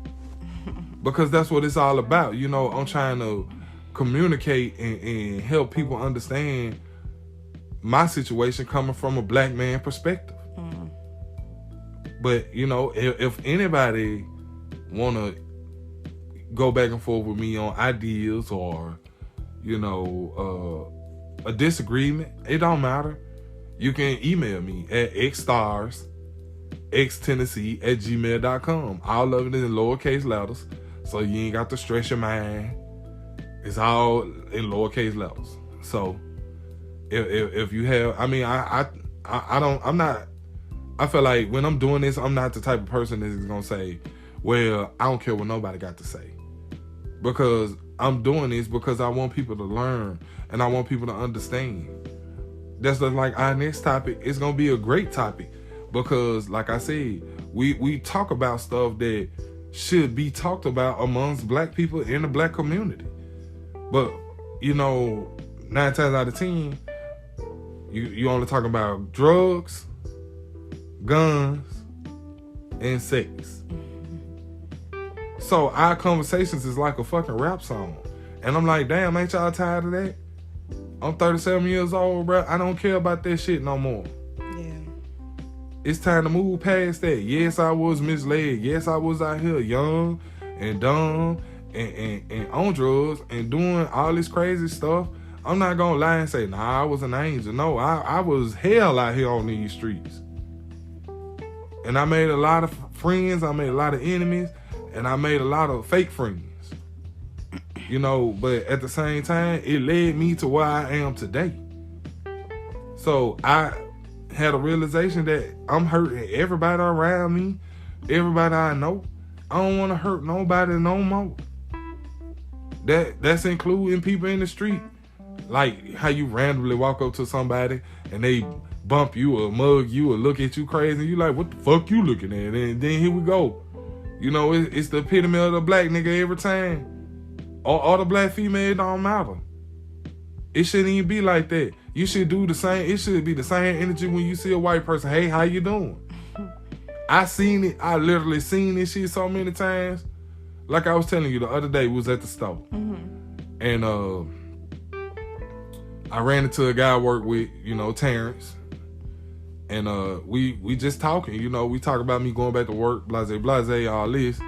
Because that's what it's all about. I'm trying to communicate and help people understand my situation coming from a black man perspective. But, if anybody want to go back and forth with me on ideas or, a disagreement, it don't matter. You can email me at xtennessee@gmail.com. All of it in lowercase letters, so you ain't got to stress your mind. It's all in lowercase letters. So if you have, I feel like when I'm doing this, I'm not the type of person that is gonna say, well, I don't care what nobody got to say, because I'm doing this because I want people to learn and I want people to understand. That's like our next topic. It's gonna be a great topic because, like I said, we talk about stuff that should be talked about amongst black people in the black community. But 9 times out of 10, you only talk about drugs, guns, and sex. So our conversations is like a fucking rap song. And I'm like, damn, ain't y'all tired of that? I'm 37 years old, bro. I don't care about that shit no more. Yeah. It's time to move past that. Yes, I was misled. Yes, I was out here young and dumb and on drugs and doing all this crazy stuff. I'm not gonna lie and say, nah, I was an angel. No, I was hell out here on these streets. And I made a lot of friends. I made a lot of enemies. And I made a lot of fake friends. But at the same time, it led me to where I am today. So I had a realization that I'm hurting everybody around me, everybody I know. I don't want to hurt nobody no more. That's including people in the street. Like how you randomly walk up to somebody and they bump you or mug you or look at you crazy. And you like, what the fuck you looking at? And then here we go. It's the epitome of the black nigga every time. Or the black female, it don't matter. It shouldn't even be like that. You should do the same. It should be the same energy when you see a white person. Hey, how you doing? I seen it. I literally seen this shit so many times. Like I was telling you the other day, we was at the store. And I ran into a guy I work with, Terrence. And we just talking, we talk about me going back to work, blase, all this.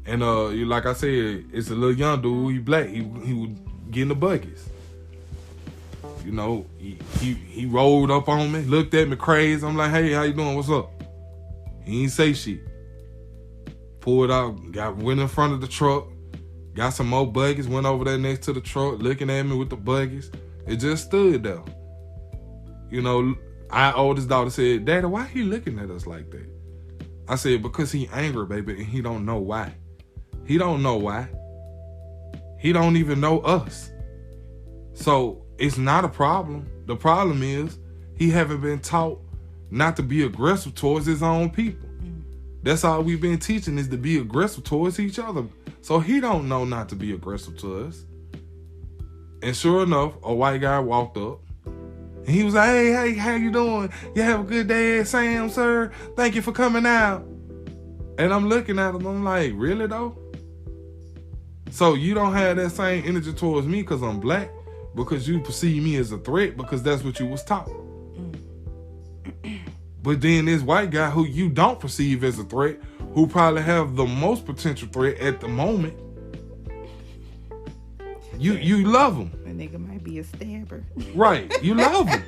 And like I said, it's a little young dude, he black, he was getting the buckets. He rolled up on me, looked at me crazy. I'm like, hey, how you doing? What's up? He ain't say shit. Pulled out, went in front of the truck, got some more buckets, went over there next to the truck, looking at me with the buckets. It just stood there. Our oldest daughter said, Daddy, why he looking at us like that? I said, because he angry, baby, and he don't know why. He don't know why. He don't even know us. So it's not a problem. The problem is he haven't been taught not to be aggressive towards his own people. That's all we've been teaching, is to be aggressive towards each other. So he don't know not to be aggressive to us. And sure enough, a white guy walked up. And he was like, hey, how you doing? You have a good day at Sam, sir? Thank you for coming out. And I'm looking at him, I'm like, really though? So you don't have that same energy towards me because I'm black, because you perceive me as a threat, because that's what you was taught. But then this white guy who you don't perceive as a threat, who probably have the most potential threat at the moment, you love him. A nigga might be a stabber. Right, you love him.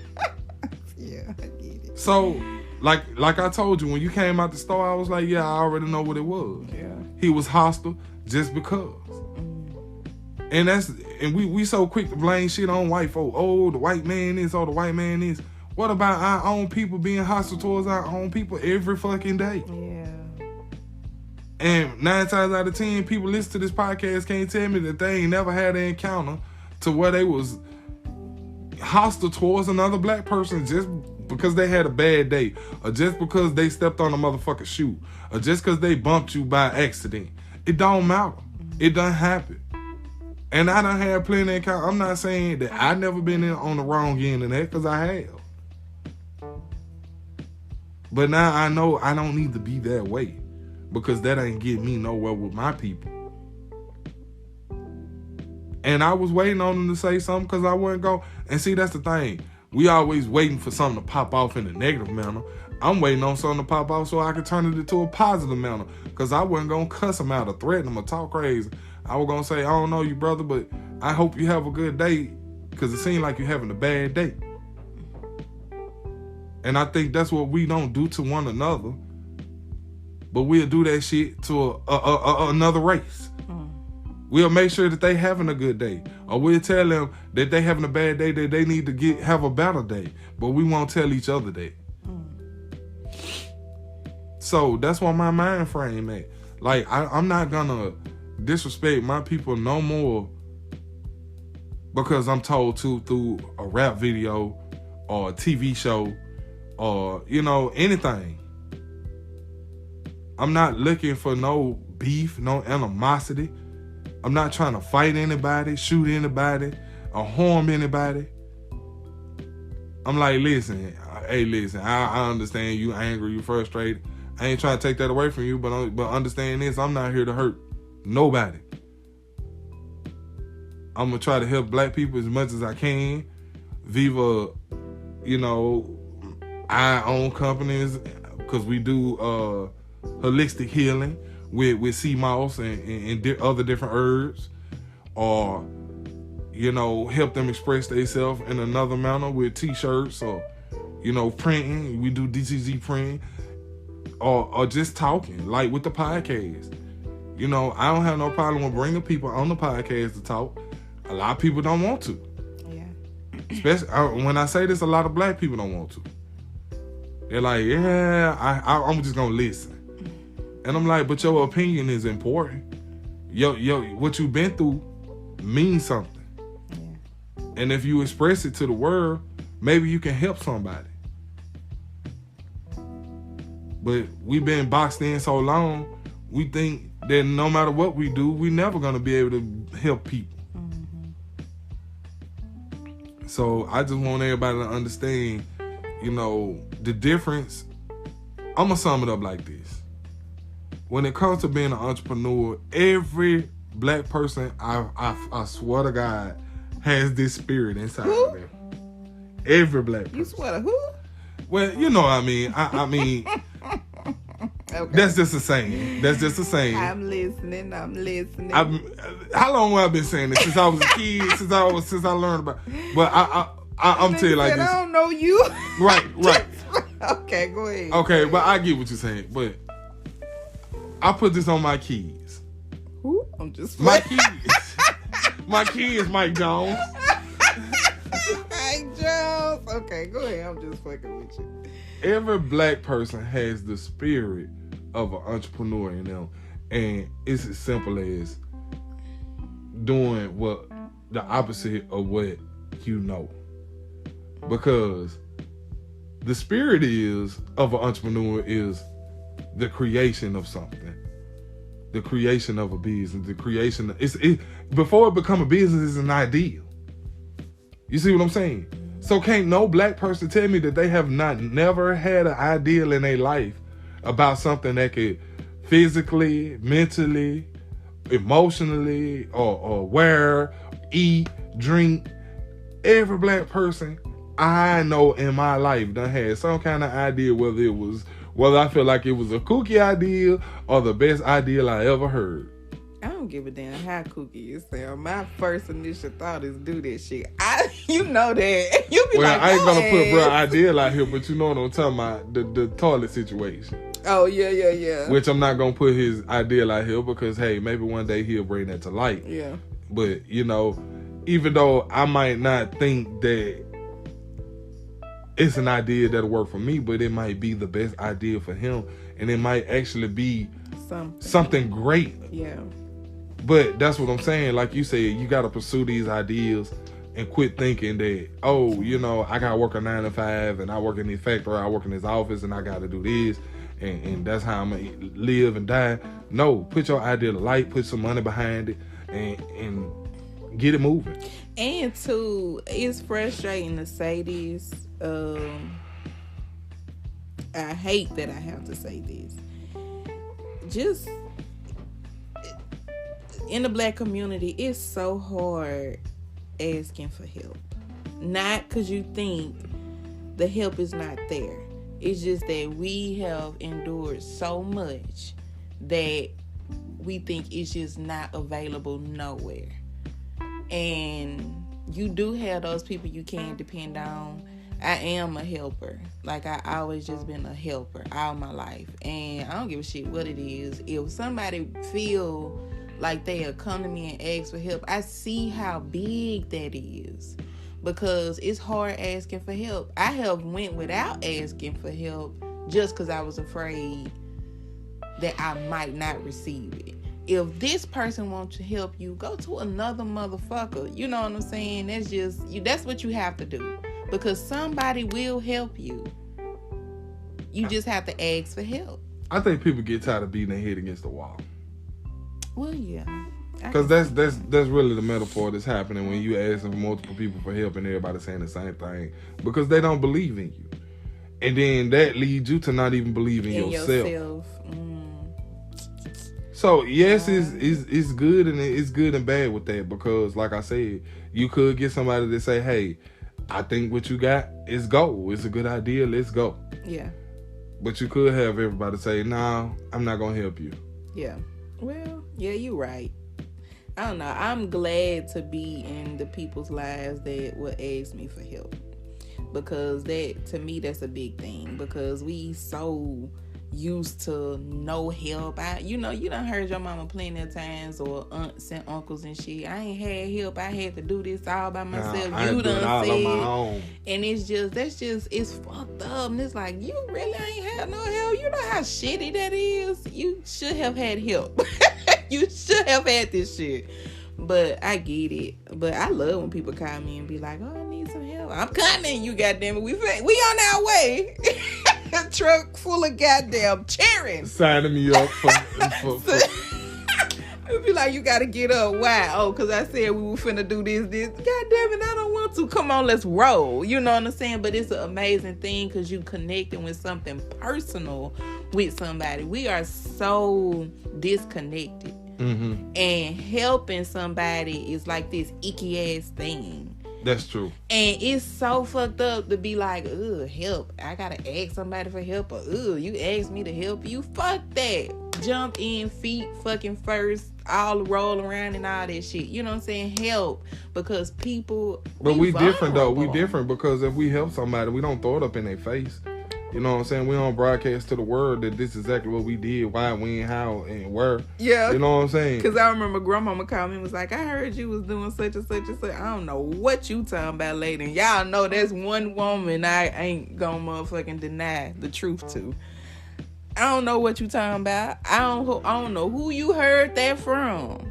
Yeah, I get it. So, like I told you, when you came out the store, I was like, yeah, I already know what it was. Yeah. He was hostile just because. And we so quick to blame shit on white folk. Oh, the white man is, the white man is. What about our own people being hostile towards our own people every fucking day? Yeah. And 9 times out of 10, people listen to this podcast can't tell me that they ain't never had an encounter to where they was hostile towards another black person just because they had a bad day, or just because they stepped on a motherfucking shoe, or just because they bumped you by accident. It don't matter. It done happen. And I done had plenty of encounters. I'm not saying that I never been in on the wrong end of that, because I have. But now I know I don't need to be that way, because that ain't get me nowhere with my people. And I was waiting on them to say something, because I wouldn't go. And see, that's the thing. We always waiting for something to pop off in a negative manner. I'm waiting on something to pop off so I can turn it into a positive manner, because I wasn't going to cuss them out or threaten them or talk crazy. I was going to say, I don't know you, brother, but I hope you have a good day, because it seems like you're having a bad day. And I think that's what we don't do to one another. But we'll do that shit to another race. We'll make sure that they having a good day. Or we'll tell them that they having a bad day, that they need to have a better day. But we won't tell each other that. So that's why my mind frame at. Like, I'm not gonna disrespect my people no more because I'm told to through a rap video or a TV show or, anything. I'm not looking for no beef, no animosity. I'm not trying to fight anybody, shoot anybody, or harm anybody. I'm like, listen, I understand you angry, you frustrated. I ain't trying to take that away from you, but understand this, I'm not here to hurt nobody. I'm going to try to help black people as much as I can. Viva, I own companies because we do holistic healing with sea moss and other different herbs, or help them express themselves in another manner with t-shirts or printing. We do DTZ printing, or just talking, like with the podcast. I don't have no problem with bringing people on the podcast to talk. A lot of people don't want to. Yeah. Especially when I say this, a lot of black people don't want to. They're like, yeah, I'm just gonna listen. And I'm like, but your opinion is important. Yo, what you've been through means something. Yeah. And if you express it to the world, maybe you can help somebody. But we've been boxed in so long, we think that no matter what we do, we're never gonna be able to help people. So I just want everybody to understand, the difference. I'm gonna sum it up like this. When it comes to being an entrepreneur, every black person, I swear to God, has this spirit inside of them. Every black person. You swear to who? Well, you know what I mean. I mean, okay. That's just a saying. I'm listening. How long have I been saying this? Since I was a kid, since I learned about it. But I'm telling you like this. I don't know you. Right. Okay, go ahead. Okay, but I get what you're saying. But I put this on my kids. Who? I'm just my kids. My kids, Mike Jones. Mike Jones. Okay, go ahead. I'm just fucking with you. Every black person has the spirit of an entrepreneur in them, and it's as simple as doing what the opposite of what you know. Because the spirit of an entrepreneur is the creation of something, the creation of a business, the creation of, before it become a business, it's an ideal. You see what I'm saying? So can't no black person tell me that they have never had an ideal in their life about something that could physically, mentally, emotionally, or wear, eat, drink. Every black person I know in my life done had some kind of idea, whether I feel like it was a kooky idea or the best idea I ever heard. I don't give a damn how kooky you sound. My first initial thought is do that shit. You know that. You be like, I ain't gonna put bro ideal out here, but you know what I'm talking about, the toilet situation. Oh, yeah. Which I'm not gonna put his ideal out here because, hey, maybe one day he'll bring that to light. Yeah. But, even though I might not think that it's an idea that'll work for me, but it might be the best idea for him, and it might actually be something great. Yeah. But that's what I'm saying. Like you said, you got to pursue these ideas and quit thinking that, I got to work a 9 to 5 and I work in this factory, I work in this office and I got to do this and that's how I'm going to live and die. No, put your idea to light, put some money behind it, and get it moving. And two, it's frustrating to say this. I hate that I have to say this. Just in the Black community, it's so hard asking for help. Not because you think the help is not there. It's just that we have endured so much that we think it's just not available nowhere. And you do have those people you can depend on. I am a helper. Like, I always just been a helper all my life. And I don't give a shit what it is. If somebody feel like they'll come to me and ask for help, I see how big that is. Because it's hard asking for help. I have went without asking for help just because I was afraid that I might not receive it. If this person wants to help you, go to another motherfucker. You know what I'm saying? That's what you have to do. Because somebody will help you. You just have to ask for help. I think people get tired of beating their head against the wall. Well, yeah. Because that's really the metaphor that's happening when you asking for multiple people for help and everybody saying the same thing. Because they don't believe in you. And then that leads you to not even believe in yourself. So yes, it's good and it's good and bad with that, because like I said, you could get somebody to say, hey, I think what you got is go. It's a good idea. Let's go. Yeah. But you could have everybody say, nah, I'm not going to help you. Yeah. Well, yeah, you're right. I don't know. I'm glad to be in the people's lives that will ask me for help. Because that, to me, that's a big thing. Because we so used to no help. You done heard your mama plenty of times, or aunts and uncles and shit. I ain't had help. I had to do this all by myself. I ain't doing it all on my own. And it's fucked up. And it's like, you really ain't had no help. You know how shitty that is? You should have had help. You should have had this shit. But I get it. But I love when people call me and be like, oh, I need some help. I'm coming, you goddamn it. We on our way. A truck full of goddamn cheering. Signing me up for It'd be like, you gotta get up. Why? Oh, because I said we were finna do this. God damn it, I don't want to. Come on, let's roll. You know what I'm saying? But it's an amazing thing because you connecting with something personal with somebody. We are so disconnected. Mm-hmm. And helping somebody is like this icky ass thing. That's true. And it's so fucked up to be like, ugh, help. I gotta ask somebody for help. Or, ugh, you asked me to help you. Fuck that. Jump in, feet fucking first, all roll around and all that shit. You know what I'm saying? Help. Because people. But we different though. We different because if we help somebody, we don't throw it up in their face. You know what I'm saying? We don't broadcast to the world that this is exactly what we did, why, when, how, and where. Yeah. You know what I'm saying? Because I remember grandmama called me and was like, I heard you was doing such and such and such. I don't know what you talking about, lady. And y'all know that's one woman I ain't gonna motherfucking deny the truth to. I don't know what you talking about. I don't know who you heard that from.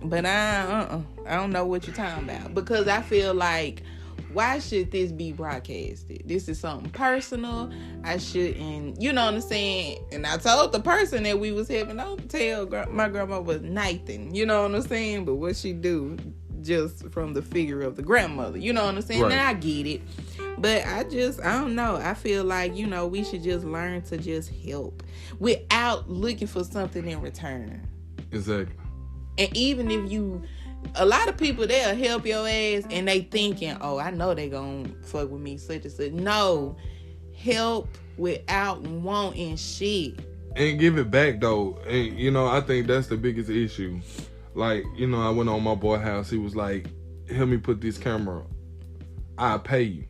But I don't know what you talking about. Because I feel like, why should this be broadcasted? This is something personal. I shouldn't, you know what I'm saying? And I told the person that we was having, don't tell my grandma was nothing. You know what I'm saying? But what she do, just from the figure of the grandmother. You know what I'm saying? Right. And I get it. But I don't know. I feel like, we should just learn to just help without looking for something in return. Exactly. And even if a lot of people, they'll help your ass and they thinking, oh, I know they gonna fuck with me, such and such. No, help without wanting shit. And give it back though. And I think that's the biggest issue. Like, I went on my boy's house. He was like, help me put this camera up. I'll pay you.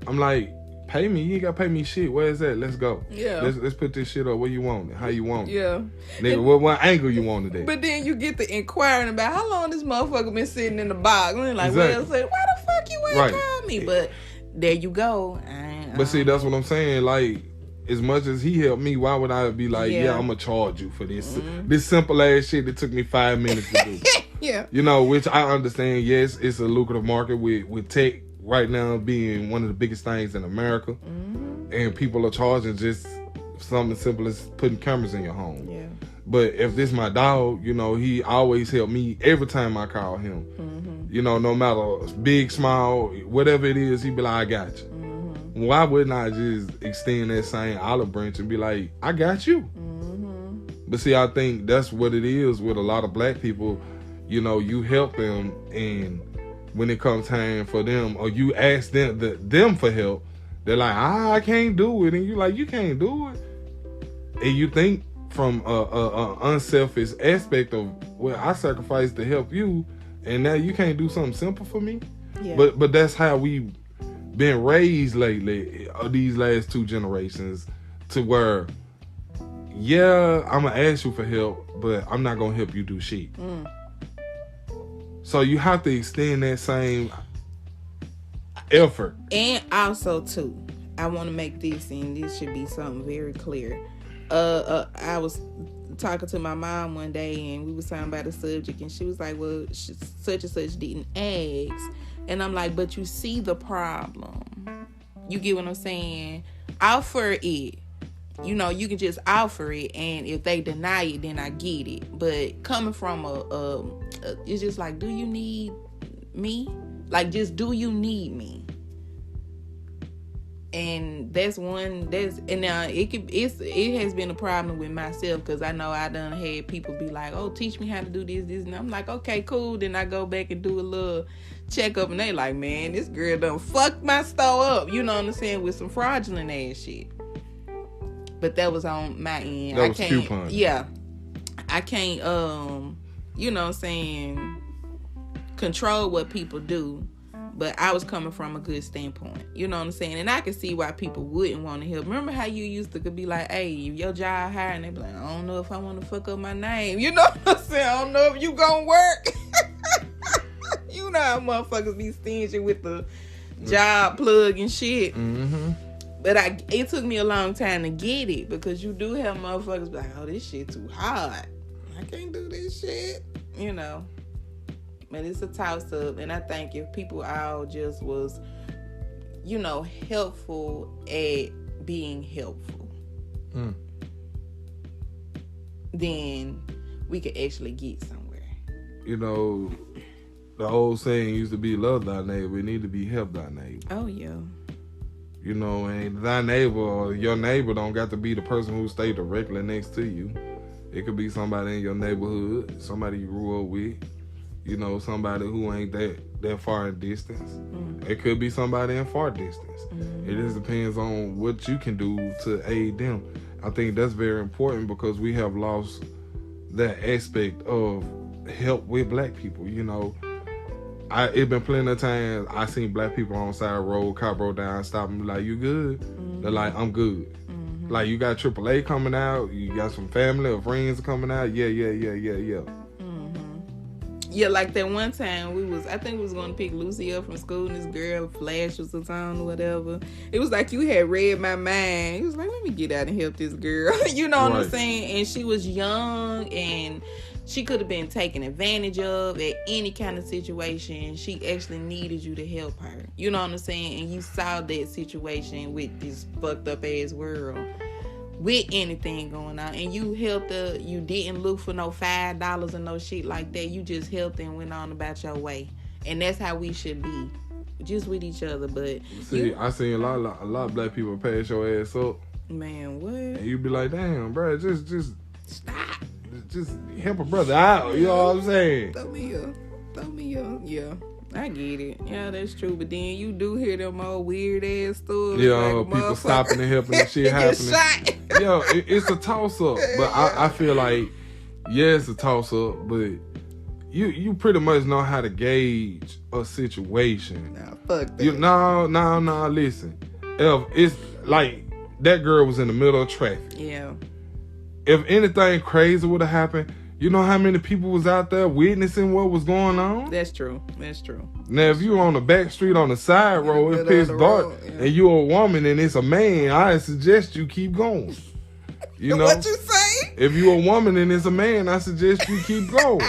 I'm like, pay me? You ain't gotta pay me shit. Where is that? Let's go. Yeah. Let's put this shit up. Where you want it? How you want it? Yeah. Nigga, what angle you want it at? But then you get to inquiring about how long this motherfucker been sitting in the box. And like, exactly. Well, why the fuck you ain't call me? But there you go. But see, that's what I'm saying. Like, as much as he helped me, why would I be like, yeah I'm gonna charge you for this? Mm-hmm. This simple ass shit that took me 5 minutes to do. Yeah. Which I understand. Yes, it's a lucrative market with tech right now being one of the biggest things in America. Mm-hmm. And people are charging just something as simple as putting cameras in your home. Yeah. But if this my dog, you know, he always help me every time I call him. You know, no matter big, small, whatever it is, he be like, I got you. Why wouldn't I just extend that same olive branch and be like, I got you? But see, I think that's what it is with a lot of black people. You know, you help them, and when it comes time for them, or you ask them for help, they're like, I can't do it. And you like, you can't do it. And you think from a unselfish aspect of, well, I sacrificed to help you, and now you can't do something simple for me. Yeah. But that's how we been raised lately, these last 2 generations, to where, yeah, I'm gonna ask you for help, but I'm not gonna help you do shit. So you have to extend that same effort. And also too, I want to make this, and this should be something very clear. I was talking to my mom one day, and we was talking about a subject, and she was like, well, such and such didn't ask. And I'm like, but you see the problem. You get what I'm saying? Offer it. You know, you can just offer it, and if they deny it, then I get it. But coming from it's just like, do you need me? Like, just, do you need me? And it has been a problem with myself, because I know I done had people be like, oh, teach me how to do this, and I'm like, okay, cool. Then I go back and do a little checkup, and they like, man, this girl done fucked my store up, you know what I'm saying, with some fraudulent ass shit. But that was on my end. That was coupon. Yeah. I can't, you know what I'm saying, control what people do. But I was coming from a good standpoint. You know what I'm saying? And I can see why people wouldn't want to help. Remember how you used to be like, hey, your job hired, and they be like, I don't know if I want to fuck up my name. You know what I'm saying? I don't know if you gonna work. You know how motherfuckers be stingy with the job plug and shit. But it took me a long time to get it, because you do have motherfuckers be like, oh, this shit too hard. I can't do this shit. You know. But it's a toss-up. And I think if people all just was, you know, helpful at being helpful, then we could actually get somewhere. You know, the old saying used to be, love thy neighbor. We need to be help thy neighbor. Oh, yeah. You know, and thy neighbor or your neighbor don't got to be the person who stay directly next to you. It could be somebody in your neighborhood, somebody you grew up with, you know, somebody who ain't that far in distance. It could be somebody in far distance. It just depends on what you can do to aid them. I think that's very important, because we have lost that aspect of help with black people, you know. It been plenty of times I seen black people on the side of the road, cop broke down, stop them, like, you good? They're like, I'm good. Like, you got AAA coming out, you got some family or friends coming out, yeah. Yeah, like that one time I think we was going to pick Lucy up from school, and this girl, flash was on or whatever. It was like you had read my mind. He was like, let me get out and help this girl. You know what I'm saying? And she was young, and she could have been taken advantage of at any kind of situation. She actually needed you to help her. You know what I'm saying? And you saw that situation with this fucked up ass world, with anything going on, and you helped her. You didn't look for no $5 or no shit like that. You just helped and went on about your way. And that's how we should be, just with each other. But see, I seen a lot of black people pass your ass up. Man, what? And you be like, damn, bro, just stop. Just help a brother out. You know what I'm saying? Throw me up. Yeah. I get it. Yeah, that's true. But then you do hear them old weird ass stories. Yeah, like people stopping and helping and shit happening. Yeah, it's a toss up. But I feel like, yeah, it's a toss up. But you pretty much know how to gauge a situation. Nah, fuck that. No, listen. If it's like that girl was in the middle of traffic. Yeah. If anything crazy would have happened, you know how many people was out there witnessing what was going on? That's true. Now, if you were on the back street on the side road, it's pitch dark, and you're a woman and it's a man, I suggest you keep going. You know what you say? If you're a woman and it's a man, I suggest you keep going.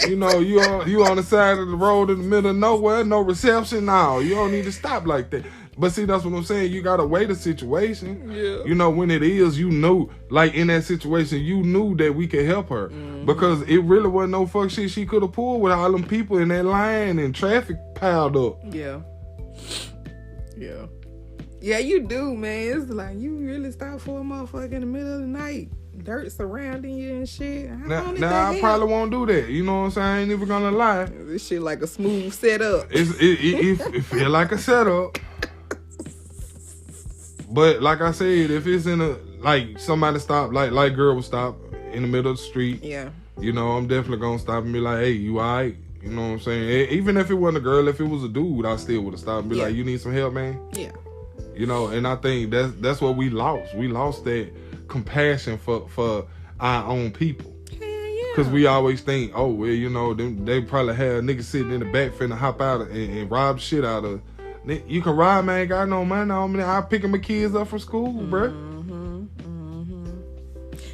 You know, you on the side of the road in the middle of nowhere, no reception. No, you don't need to stop like that. But see, that's what I'm saying. You gotta weigh the situation. Yeah. You know, when it is, you know, like in that situation, you knew that we could help her. Because it really wasn't no fuck shit she could have pulled with all them people in that line and traffic piled up. Yeah. Yeah. Yeah, you do, man. It's like you really stop for a motherfucker in the middle of the night. Dirt surrounding you and shit. Now I probably won't do that. You know what I'm saying? I ain't even gonna lie. This shit like a smooth setup. It feel like a setup. But like I said, if it's in a, like somebody stop, like girl will stop in the middle of the street. Yeah. You know, I'm definitely gonna stop and be like, hey, you alright? You know what I'm saying? Even if it wasn't a girl, if it was a dude, I still would have stopped and be like, you need some help, man? Yeah. You know, and I think that's what we lost. We lost that compassion for our own people. Hell yeah. Because we always think, oh, well, you know, they probably have niggas sitting in the back finna hop out and rob shit out of. You can ride, man, got no money on me. I'm picking my kids up from school, bruh.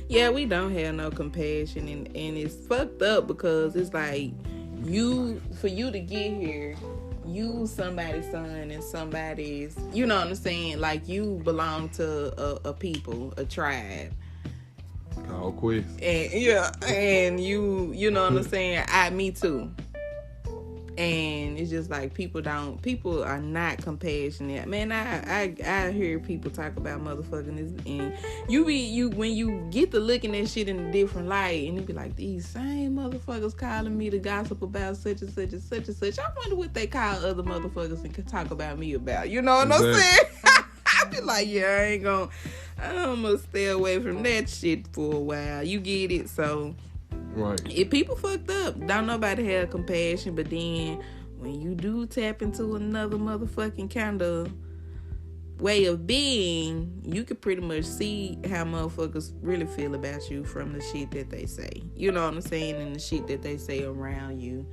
Yeah, we don't have no compassion, and it's fucked up because it's like for you to get here, you somebody's son and somebody's, you know what I'm saying? Like you belong to a people, a tribe. Call quits. And yeah, and you know what I'm saying? Me too. And it's just like people are not compassionate. Man, I hear people talk about motherfucking this, and when you get to looking at shit in a different light, and you be like, these same motherfuckers calling me to gossip about such and such and such and such. I wonder what they call other motherfuckers and can talk about me about. You know what I'm saying? I be like, yeah, I'm gonna stay away from that shit for a while. You get it? So. Right. If people fucked up, don't nobody have compassion, but then when you do tap into another motherfucking kind of way of being, you can pretty much see how motherfuckers really feel about you from the shit that they say. You know what I'm saying? And the shit that they say around you.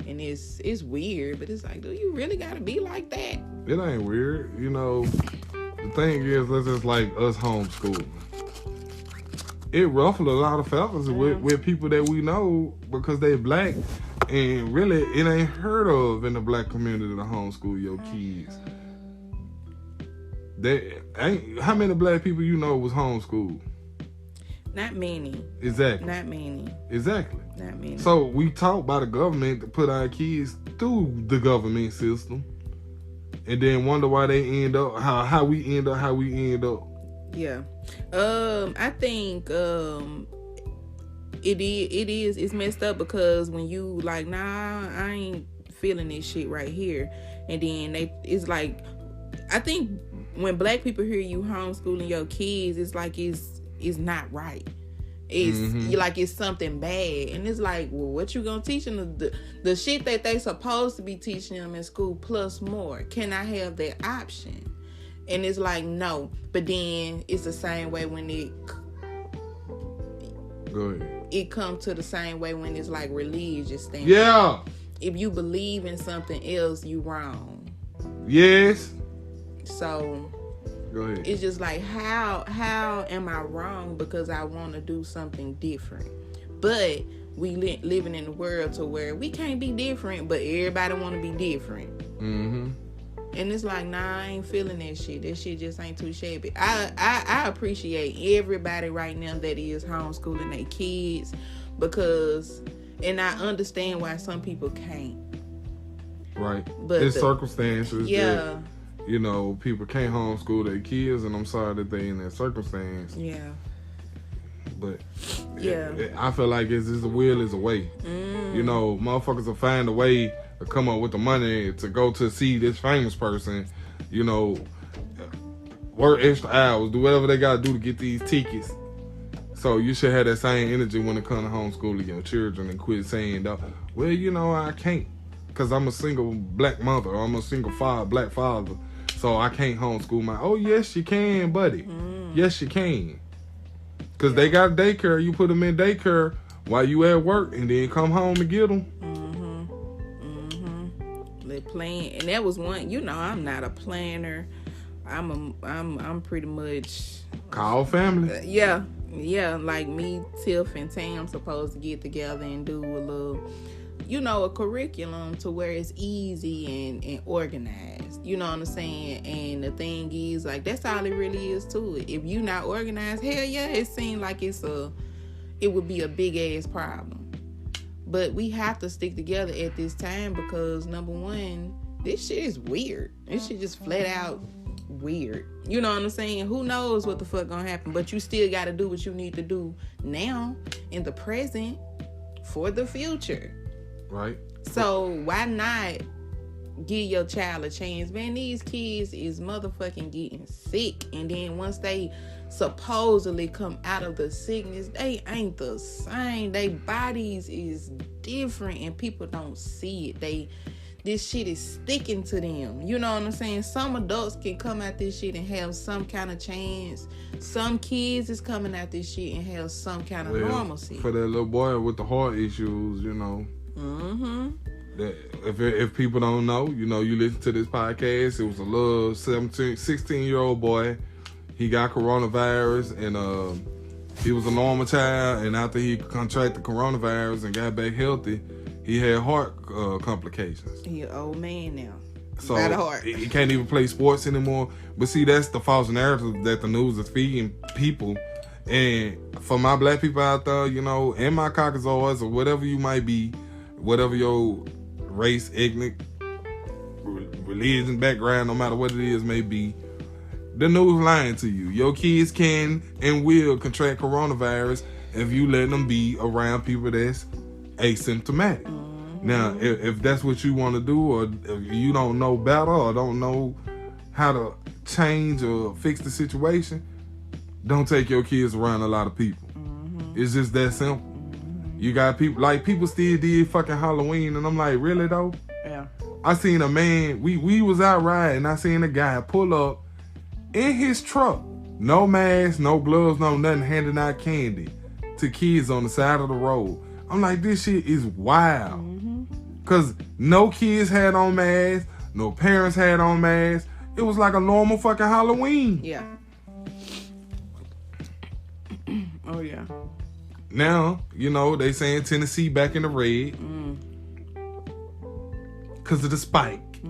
And it's weird, but it's like, do you really gotta be like that? It ain't weird. You know, the thing is, let's just like us homeschooling. It ruffled a lot of fellas with people that we know because they black, and really it ain't heard of in the black community to homeschool your kids. How many black people you know was homeschooled? Not many. Exactly. Not many. Exactly. Not many. So we taught by the government to put our kids through the government system, and then wonder why they end up how we end up. Yeah. I think it's messed up because when you like, nah, I ain't feeling this shit right here, and then it's like, I think when black people hear you homeschooling your kids, it's like it's not right. It's like it's something bad, and it's like, well, what you gonna teach them? The shit that they supposed to be teaching them in school plus more. Can I have that option? And it's like, no. But then it's the same way when it comes to the same way when it's like religious standpoint. Yeah. If you believe in something else, you wrong. Yes. So go ahead. It's just like, how am I wrong because I want to do something different? But we living in a world to where we can't be different, but everybody want to be different. And it's like, nah, I ain't feeling that shit. That shit just ain't too shabby. I appreciate everybody right now that is homeschooling their kids because, and I understand why some people can't. Right. But it's circumstances. Yeah. That, you know, people can't homeschool their kids, and I'm sorry that they in that circumstance. Yeah. But yeah, I feel like it's just a will is a way. You know, motherfuckers will find a way to come up with the money to go to see this famous person, you know, work extra hours, do whatever they gotta do to get these tickets. So you should have that same energy when it comes to homeschooling your children and quit saying, well, you know, I can't because I'm a single black mother, or I'm a single black father, so I can't homeschool my. Oh, yes, you can, buddy. Yes, you can. Because they got daycare. You put them in daycare while you at work and then come home and get them. They plan, and that was one. You know, I'm not a planner. I'm pretty much call family. Yeah. Like me, Tiff, and Tam supposed to get together and do a a curriculum to where it's easy and organized. You know what I'm saying? And the thing is, like, that's all it really is to it. If you not organized, hell yeah, it seems like it would be a big ass problem. But we have to stick together at this time because, number one, this shit is weird. This shit just flat out weird. You know what I'm saying? Who knows what the fuck gonna happen? But you still gotta do what you need to do now in the present for the future. Right. So why not give your child a chance? Man, these kids is motherfucking getting sick. And then once they supposedly come out of the sickness, they ain't the same. Their bodies is different and people don't see it. This shit is sticking to them. You know what I'm saying? Some adults can come out this shit and have some kind of chance. Some kids is coming out this shit and have some kind of normalcy. For that little boy with the heart issues, Mm-hmm. If people don't know, you listen to this podcast, it was a little 16-year-old boy. He got coronavirus and he was a normal child, and after he contracted coronavirus and got back healthy, he had heart complications. He an old man now. So got a heart. He can't even play sports anymore. But see, that's the false narrative that the news is feeding people. And for my black people out there, and my Caucasoids or whatever you might be, whatever your race, ethnic, religion, background, no matter what it is may be, the news lying to you. Your kids can and will contract coronavirus if you let them be around people that's asymptomatic. Mm-hmm. Now, if that's what you want to do, or if you don't know better or don't know how to change or fix the situation, don't take your kids around a lot of people. Mm-hmm. It's just that simple. Mm-hmm. You got people still did fucking Halloween, and I'm like, really though? Yeah. I seen a man, we was out riding, I seen a guy pull up in his truck, no mask, no gloves, no nothing, handing out candy to kids on the side of the road. I'm like, this shit is wild. Mm-hmm. Cause no kids had on masks, no parents had on masks. It was like a normal fucking Halloween. Yeah. Oh yeah. Now, they saying Tennessee back in the red. Cause of the spike.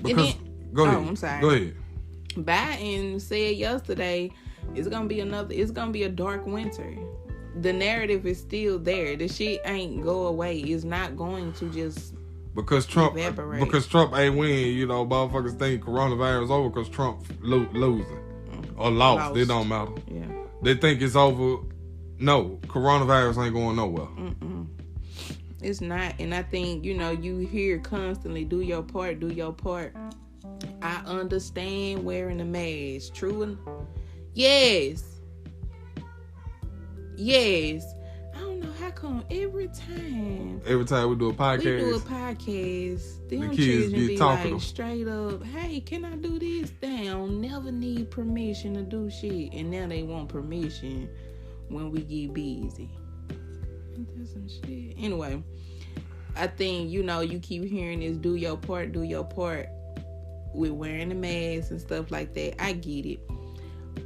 Because go ahead. I'm sorry. Go ahead. Biden said yesterday it's gonna be a dark winter. The narrative is still there. The shit ain't go away. It's not going to just evaporate. Because Trump ain't win, motherfuckers think coronavirus over because Trump losing. Or lost. It don't matter. Yeah. They think it's over. No, coronavirus ain't going nowhere. Mm-mm. It's not. And I think, you hear constantly, do your part, do your part. I understand wearing a mask. True. Yes. I don't know how come every time we do a podcast, them kids children get be talkative. like straight up, hey, can I do this? They don't never need permission to do shit. And now they want permission when we get busy. That's some shit. Anyway, I think, you keep hearing this, do your part with wearing the mask and stuff like that. I get it.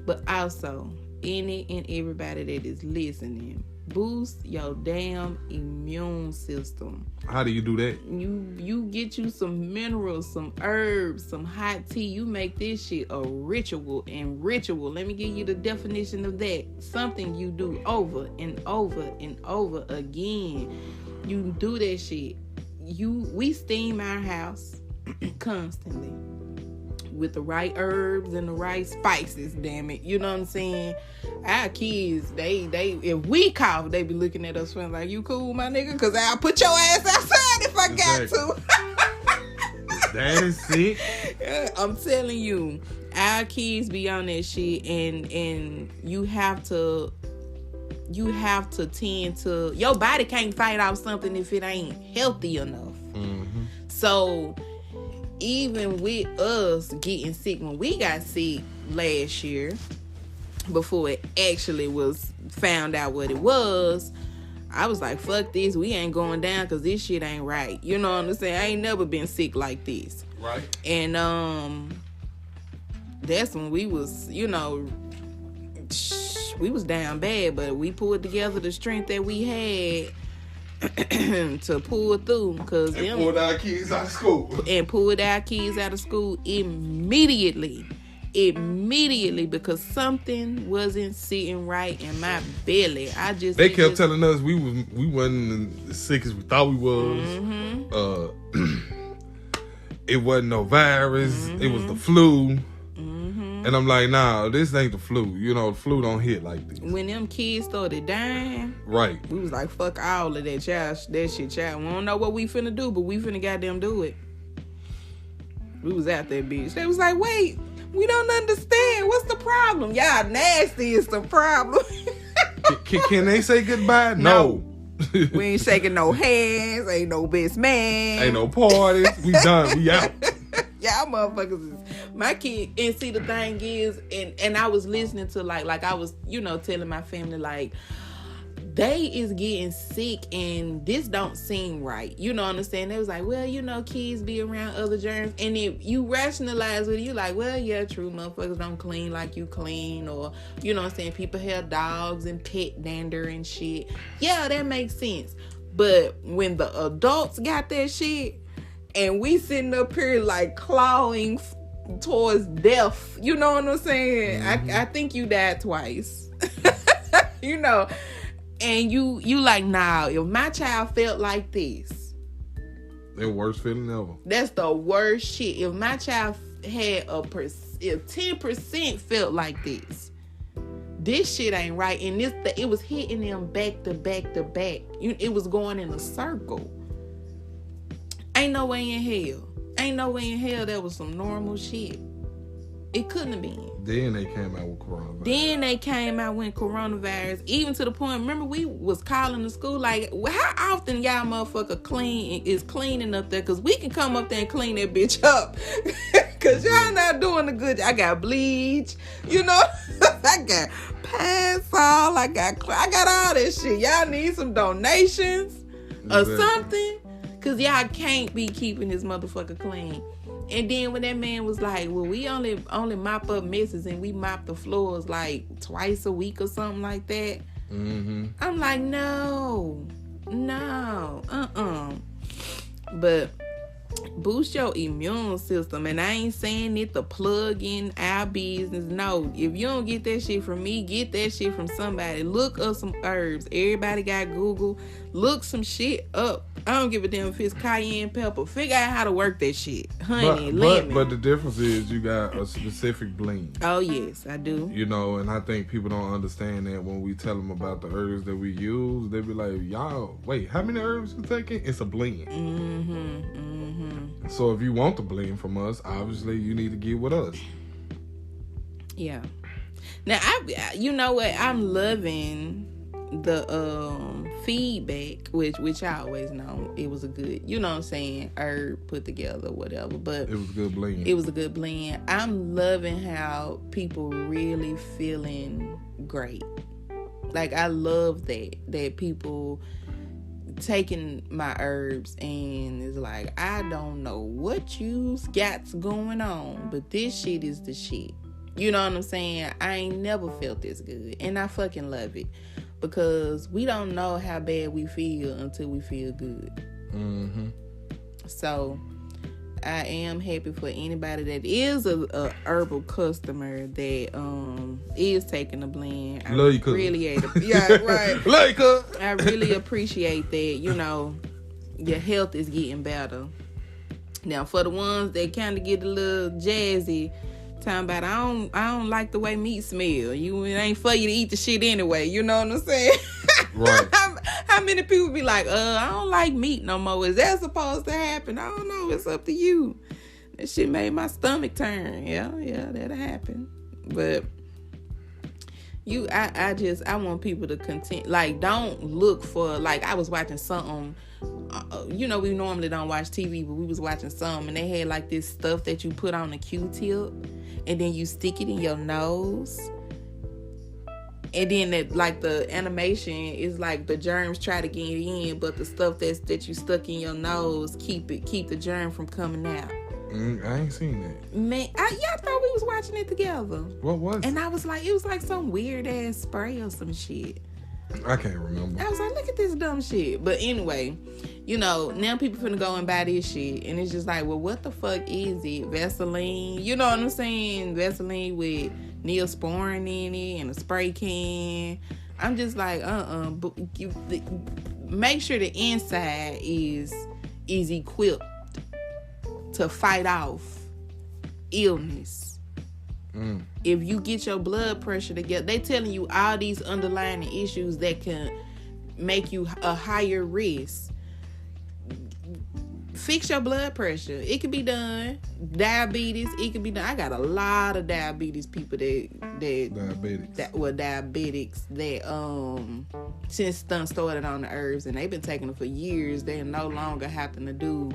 But also, any and everybody that is listening, boost your damn immune system. How do you do that? You get you some minerals, some herbs, some hot tea. You make this shit a ritual. And ritual, let me give you the definition of that. Something you do over and over and over again. You do that shit. We steam our house constantly with the right herbs and the right spices, damn it. You know what I'm saying? Our kids, they if we cough, they be looking at us feeling like, you cool, my nigga? Because I'll put your ass outside if I got to. That is sick. I'm telling you, our kids be on that shit, and you have to tend to, your body can't fight off something if it ain't healthy enough. Mm-hmm. So even with us getting sick, when we got sick last year, before it actually was found out what it was, I was like, fuck this, we ain't going down because this shit ain't right. You know what I'm saying? I ain't never been sick like this. Right. And that's when we was, we was down bad, but we pulled together the strength that we had to pull through, cause and pulled our kids out of school. And pulled our kids out of school immediately, because something wasn't sitting right in my belly. They kept telling us we wasn't as sick as we thought we was. It wasn't no virus. It was the flu. And I'm like, nah, this ain't the flu. You know, the flu don't hit like this. When them kids started dying, right, we was like, fuck all of that, child. That shit, child. We don't know what we finna do, but we finna goddamn do it. We was out there, bitch. They was like, wait, we don't understand. What's the problem? Y'all nasty is the problem. Can they say goodbye? No. We ain't shaking no hands. Ain't no best man. Ain't no parties. We done. We out. Y'all motherfuckers is my kid. And see, the thing is, and I was listening to like I was, telling my family, like, they is getting sick and this don't seem right. Understand? They was like, well, kids be around other germs. And if you rationalize with it, you like, well, yeah, true, motherfuckers don't clean like you clean. Or, people have dogs and pet dander and shit. Yeah, that makes sense. But when the adults got that shit, and we sitting up here like clawing towards death. You know what I'm saying? I think you died twice. And you like, nah, if my child felt like this. The worst feeling ever. That's the worst shit. If my child had if 10% felt like this shit ain't right. And it was hitting them back to back to back. It was going in a circle. Ain't no way in hell. That was some normal shit. It couldn't have been. Then they came out with coronavirus. Even to the point, remember we was calling the school like, how often y'all motherfucker cleaning up there? Because we can come up there and clean that bitch up. Because y'all not doing the good. I got bleach. I got Pine-Sol. I got all that shit. Y'all need some donations or something. Because y'all can't be keeping this motherfucker clean. And then when that man was like, well, we only mop up messes and we mop the floors like twice a week or something like that. I'm like, no. But boost your immune system. And I ain't saying it to plug in our business. No, if you don't get that shit from me, get that shit from somebody. Look up some herbs. Everybody got Google. Look some shit up. I don't give a damn if it's cayenne pepper. Figure out how to work that shit. Honey, lemon. But the difference is you got a specific blend. Oh, yes, I do. And I think people don't understand that when we tell them about the herbs that we use, they be like, y'all, wait, how many herbs you taking? It's a blend. So if you want the blend from us, obviously you need to get with us. Yeah. Now, you know what? I'm loving the feedback, which I always know it was a good, herb put together, whatever. But it was a good blend. It was a good blend. I'm loving how people really feeling great. Like, I love that people taking my herbs and it's like, I don't know what you got going on, but this shit is the shit. You know what I'm saying? I ain't never felt this good, and I fucking love it. Because we don't know how bad we feel until we feel good. So I am happy for anybody that is a herbal customer that is taking the blend. I love you, really right. Love you, I really appreciate that. Your health is getting better. Now, for the ones that kind of get a little jazzy, talking about I don't like the way meat smell. It ain't for you to eat the shit anyway. You know what I'm saying? Right. How many people be like, I don't like meat no more. Is that supposed to happen? I don't know. It's up to you. That shit made my stomach turn. Yeah, that'll happen. But I want people to continue. Like, don't look for, like, I was watching something. We normally don't watch TV, but we was watching something, and they had like this stuff that you put on a Q-tip, and then you stick it in your nose, and then the animation is like the germs try to get in, but the stuff that you stuck in your nose keep the germ from coming out. I ain't seen that. Man, y'all thought we was watching it together. What was it? And I was like, it was like some weird ass spray or some shit. I can't remember. I was like, look at this dumb shit. But anyway, you know, now people finna go and buy this shit. And it's just like, well, what the fuck is it? Vaseline? You know what I'm saying? Vaseline with Neosporin in it and a spray can. I'm just like, But make sure the inside is equipped to fight off illness. If you get your blood pressure together, they telling you all these underlying issues that can make you a higher risk. Fix your blood pressure. It can be done. Diabetes, it can be done. I got a lot of diabetes people diabetics that since done started on the herbs, and they've been taking them for years. They're no longer having to do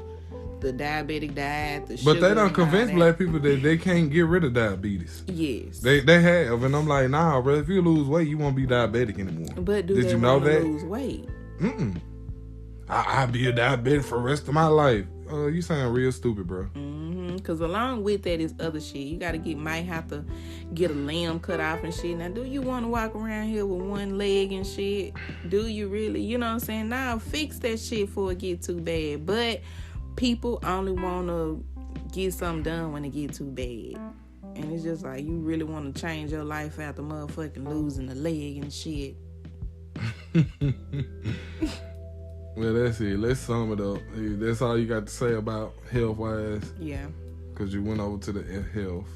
the diabetic diet, but they don't convince black people that they can't get rid of diabetes. Yes, they have, and I'm like, nah, bro. If you lose weight, you won't be diabetic anymore. But did you know that? Lose weight? I'll be a diabetic for the rest of my life. You sound real stupid, bro. Because along with that is other shit. You might have to get a limb cut off and shit. Now, do you want to walk around here with one leg and shit? Do you really? You know what I'm saying? Now, fix that shit before it get too bad. But people only want to get something done when it get too bad. And it's just like, you really want to change your life after motherfucking losing a leg and shit. Well, that's it. Let's sum it up. That's all you got to say about health-wise? Yeah. Because you went over to the health,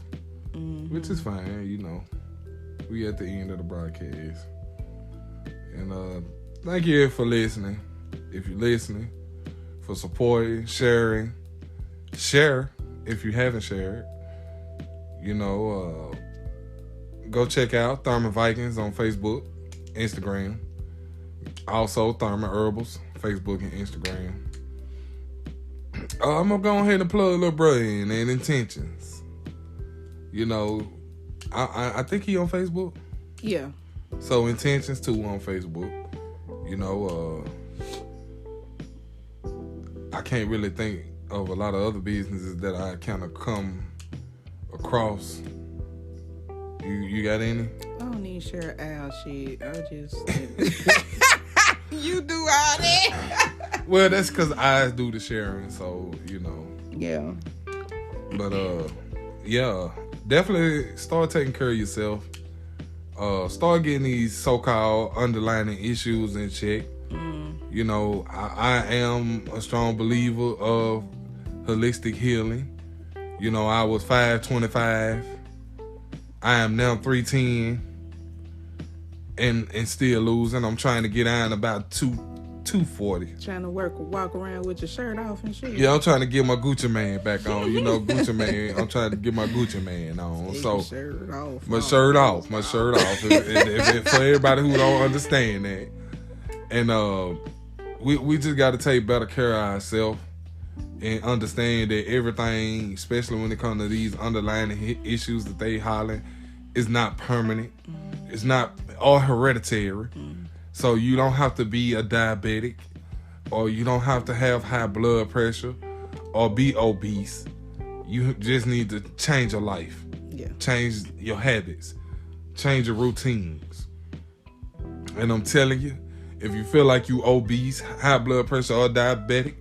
which is fine, you know. We at the end of the broadcast. And thank you for listening. If you're listening, for supporting, sharing. Share if you haven't shared. You know, go check out Thurman Vikings on Facebook, Instagram. Also, Thurman Herbals, Facebook and Instagram. I'm going to go ahead and plug little bro in and Intentions. You know, I think he on Facebook. Yeah. So Intentions too on Facebook. You know, I can't really think of a lot of other businesses that I kind of come across. You got any? I don't need share Al shit. I just you do all that. Well, that's because I do the sharing, so you know. Yeah. But yeah, definitely start taking care of yourself. Start getting these so-called underlying issues in check. You know, I am a strong believer of holistic healing. You know, I was 5'25". I am now 3'10", and still losing. I'm trying to get down about 240. Trying to walk around with your shirt off and shit. Yeah, I'm trying to get my Gucci Man back on. You know, Gucci Man. I'm trying to get my Gucci Man on. So my shirt off. My shirt off. If for everybody who don't understand that, and we just got to take better care of ourselves and understand that everything, especially when it comes to these underlying issues that they hollering, is not permanent. It's not all hereditary. So you don't have to be a diabetic, or you don't have to have high blood pressure or be obese. You just need to change your life. Yeah. Change your habits. Change your routines. And I'm telling you, if you feel like you obese, high blood pressure, or diabetic,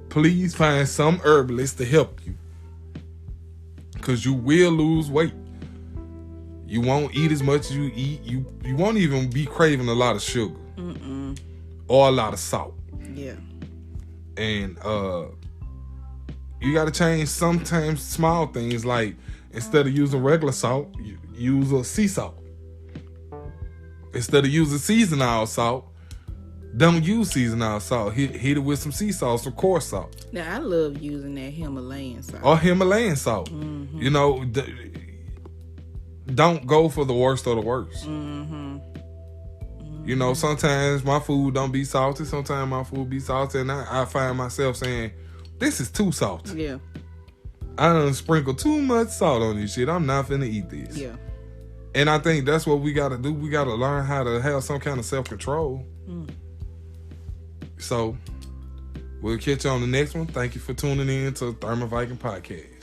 please find some herbalist to help you. Because you will lose weight. You won't eat as much as you eat. You won't even be craving a lot of sugar. Or a lot of salt. Yeah. And you got to change sometimes small things, like instead of using regular salt, you use a sea salt. Instead of using seasonal salt, don't use seasonal salt. Hit it with some sea salt, some coarse salt. Now, I love using that Himalayan salt. Or Himalayan salt. You know, don't go for the worst of the worst. You know, sometimes my food don't be salty. Sometimes my food be salty. And I find myself saying, this is too salty. Yeah. I done sprinkle too much salt on this shit. I'm not finna eat this. Yeah. And I think that's what we got to do. We got to learn how to have some kind of self-control. So, we'll catch you on the next one. Thank you for tuning in to Thurman Viking Podcast.